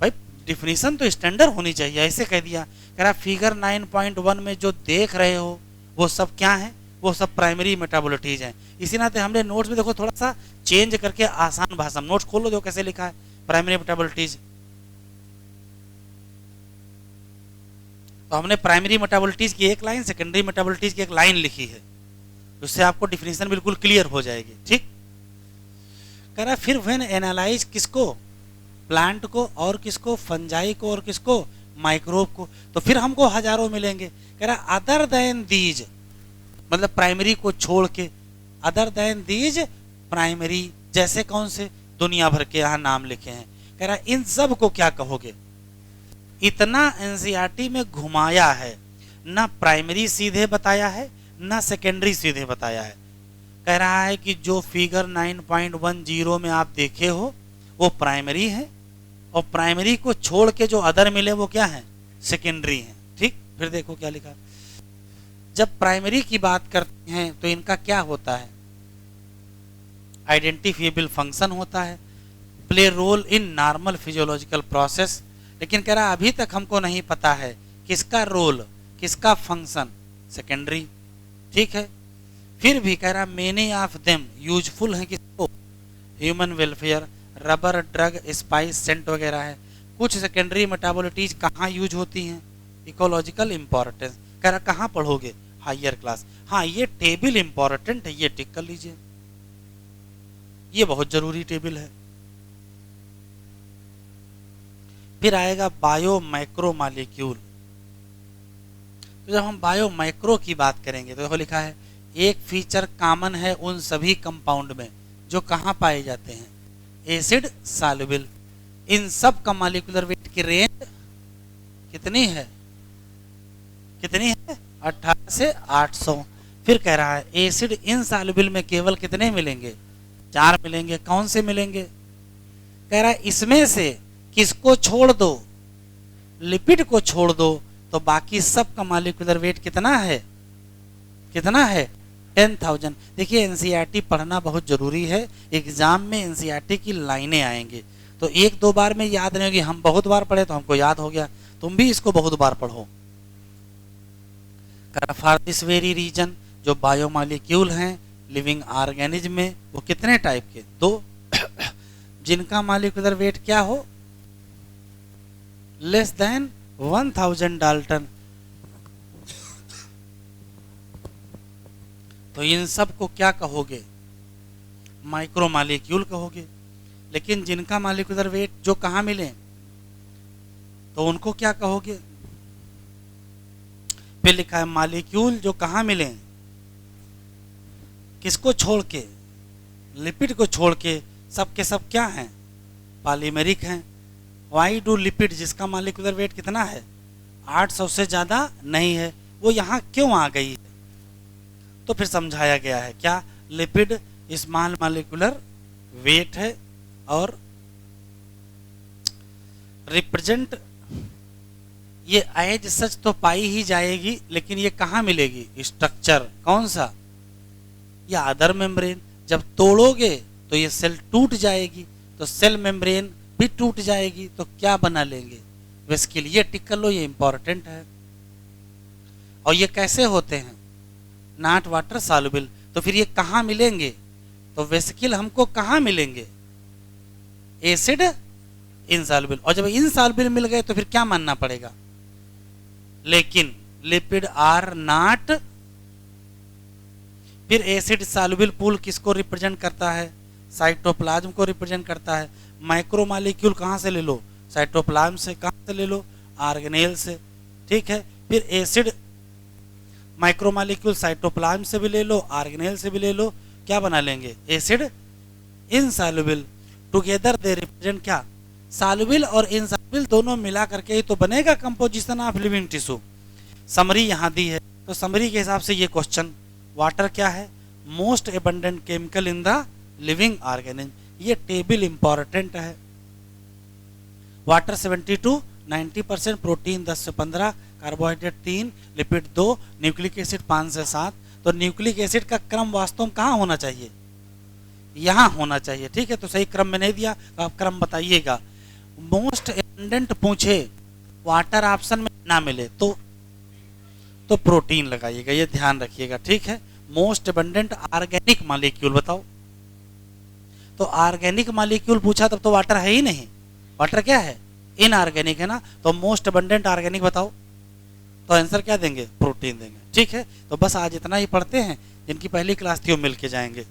भाई, डिफिनीशन तो स्टैंडर्ड होनी चाहिए। ऐसे कह दिया, कह रहा फिगर 9.1 में जो देख रहे हो वो सब क्या है, वो सब प्राइमरी मेटाबोलिटीज हैं। इसी नाते हमने नोट्स में देखो थोड़ा सा चेंज करके आसान भाषा में नोट्स खोल लो, देखो कैसे लिखा है प्राइमरी मेटाबोलिटीज। तो हमने प्राइमरी मेटाबोलिटीज की एक लाइन, सेकेंडरी मेटाबोलिटीज की एक लाइन लिखी है, उससे आपको डिफिनीशन बिल्कुल क्लियर हो जाएगी। ठीक, कह रहा फिर व्हेन एनालाइज किसको, प्लांट को, और किसको, फंजाई को, और किसको, माइक्रोब को, तो फिर हमको हजारों मिलेंगे। कह रहा अदर देन दीज, मतलब प्राइमरी को छोड़ के, अदर देन दीज प्राइमरी, जैसे कौन से, दुनिया भर के यहाँ नाम लिखे हैं। कह रहा इन सब को क्या कहोगे। इतना एनसीईआरटी में घुमाया है, ना प्राइमरी सीधे बताया है ना सेकेंडरी सीधे बताया है। कह रहा है कि जो फिगर 9.10 में आप देखे हो वो प्राइमरी है, और प्राइमरी को छोड़ के जो अदर मिले वो क्या है, सेकेंडरी है। ठीक, फिर देखो क्या लिखा, जब प्राइमरी की बात करते हैं तो इनका क्या होता है, आइडेंटिफिएबल फंक्शन होता है, play role in normal physiological process. लेकिन कह रहा अभी तक हमको नहीं पता है किसका रोल, किसका फंक्शन, सेकेंडरी। ठीक है, फिर भी कह रहा मेनी ऑफ देम यूजफुल है किसको, human welfare, rubber, drug, spice, scent वगैरह है। कुछ सेकेंडरी मेटाबोलिटीज कहाँ यूज होती हैं, इकोलॉजिकल इंपॉर्टेंस। कह रहा कहाँ पढ़ोगे, हायर क्लास। हाँ, ये टेबल इंपॉर्टेंट है, ये टिक कर लीजिए, ये बहुत जरूरी टेबल है। फिर आएगा बायो माइक्रो मॉलिक्यूल। तो जब हम बायो माइक्रो की बात करेंगे तो देखो लिखा है एक फीचर कॉमन है उन सभी कंपाउंड में जो कहाँ पाए जाते हैं, एसिड सॉल्युबल। इन सब का मॉलिक्यूलर वेट की रेंज कितनी है, कितनी है, 18 से 800। फिर कह रहा है एसिड इनसॉल्युबल में केवल कितने मिलेंगे, 4 मिलेंगे। कौन से मिलेंगे, कह रहा है इसमें से किसको छोड़ दो, लिपिड को छोड़ दो, तो बाकी सब का मॉलिक्यूलर वेट कितना है, कितना है, 10,000। देखिए एनसीईआरटी पढ़ना बहुत जरूरी है, एग्जाम में एनसीईआरटी की लाइनें आएंगी तो एक दो बार में याद नहीं होगी। हम बहुत बार पढ़े तो हमको याद हो गया, तुम भी इसको बहुत बार पढ़ो। फॉर दिस वेरी रीजन जो बायोमॉलिक्यूल हैं लिविंग ऑर्गेनिज्म में वो कितने टाइप के, 2, जिनका मॉलिक्यूलर वेट क्या हो, लेस देन 1000 डाल्टन। तो इन सब को क्या कहोगे, माइक्रो मॉलिक्यूल कहोगे। लेकिन जिनका मॉलिक्यूलर वेट जो कहाँ मिले तो उनको क्या कहोगे। फिर लिखा है मॉलिक्यूल जो कहाँ मिले, किसको छोड़ के, लिपिड को छोड़ के, सब के सब क्या हैं, पॉलीमेरिक हैं। वाई डू लिपिड जिसका मालिकुलर वेट कितना है 800 से ज़्यादा नहीं है, वो यहाँ क्यों आ गई है? तो फिर समझाया गया है क्या, लिपिड स्मॉल मालिकुलर वेट है और रिप्रेजेंट ये एज सच तो पाई ही जाएगी, लेकिन ये कहाँ मिलेगी, स्ट्रक्चर कौन सा, या अदर मेम्ब्रेन। जब तोड़ोगे तो ये सेल टूट जाएगी, तो सेल मेम्ब्रेन भी टूट जाएगी, तो क्या बना लेंगे, वेस्किल। ये टिक कर लो, ये इंपॉर्टेंट है। और ये कैसे होते हैं, नॉट वाटर सॉल्युबल। तो फिर ये कहाँ मिलेंगे, तो वेस्किल हमको कहाँ मिलेंगे, एसिड इनसॉल्युबल। और जब इनसॉल्युबल मिल गए तो फिर क्या मानना पड़ेगा, लेकिन लिपिड आर नॉट। फिर एसिड सॉल्युबल पूल किसको रिप्रेजेंट करता है, साइटोप्लाज्म को रिप्रेजेंट करता है। माइक्रोमॉलिक्यूल कहाँ से ले लो, साइटोप्लाज्म से। कहाँ से ले लो, ऑर्गेनेल से, ठीक है। फिर एसिड माइक्रोमॉलिक्यूल साइटोप्लाज्म से भी ले लो, ऑर्गेनेल से भी ले लो, क्या बना लेंगे, acid insoluble. Together they represent क्या, सॉल्युबल और इनसॉल्युबल दोनों मिला करके ही तो बनेगा composition of living tissue. Summary यहाँ दी है, तो समरी के हिसाब से ये क्वेश्चन, वाटर क्या है, most abundant chemical in the living organism. ये टेबल इंपॉर्टेंट है। वाटर 70 to 90%, प्रोटीन 10 से 15, कार्बोहाइड्रेट 3, लिपिड 2, न्यूक्लिक एसिड 5 से 7। तो न्यूक्लिक एसिड का क्रम वास्तव में कहाँ होना चाहिए, यहाँ होना चाहिए, ठीक है। तो सही क्रम में नहीं दिया तो आप क्रम बताइएगा। मोस्ट एबंडेंट पूछे, वाटर ऑप्शन में ना मिले तो प्रोटीन लगाइएगा, ये ध्यान रखिएगा, ठीक है। मोस्ट एबंडेंट ऑर्गेनिक मॉलिक्यूल बताओ, तो ऑर्गेनिक मॉलिक्यूल पूछा तब तो वाटर है ही नहीं, वाटर क्या है, इनऑर्गेनिक है ना। तो मोस्ट एबंडेंट ऑर्गेनिक बताओ, तो आंसर क्या देंगे, प्रोटीन देंगे, ठीक है। तो बस आज इतना ही पढ़ते हैं, जिनकी पहली क्लास थी वो मिल के जाएंगे।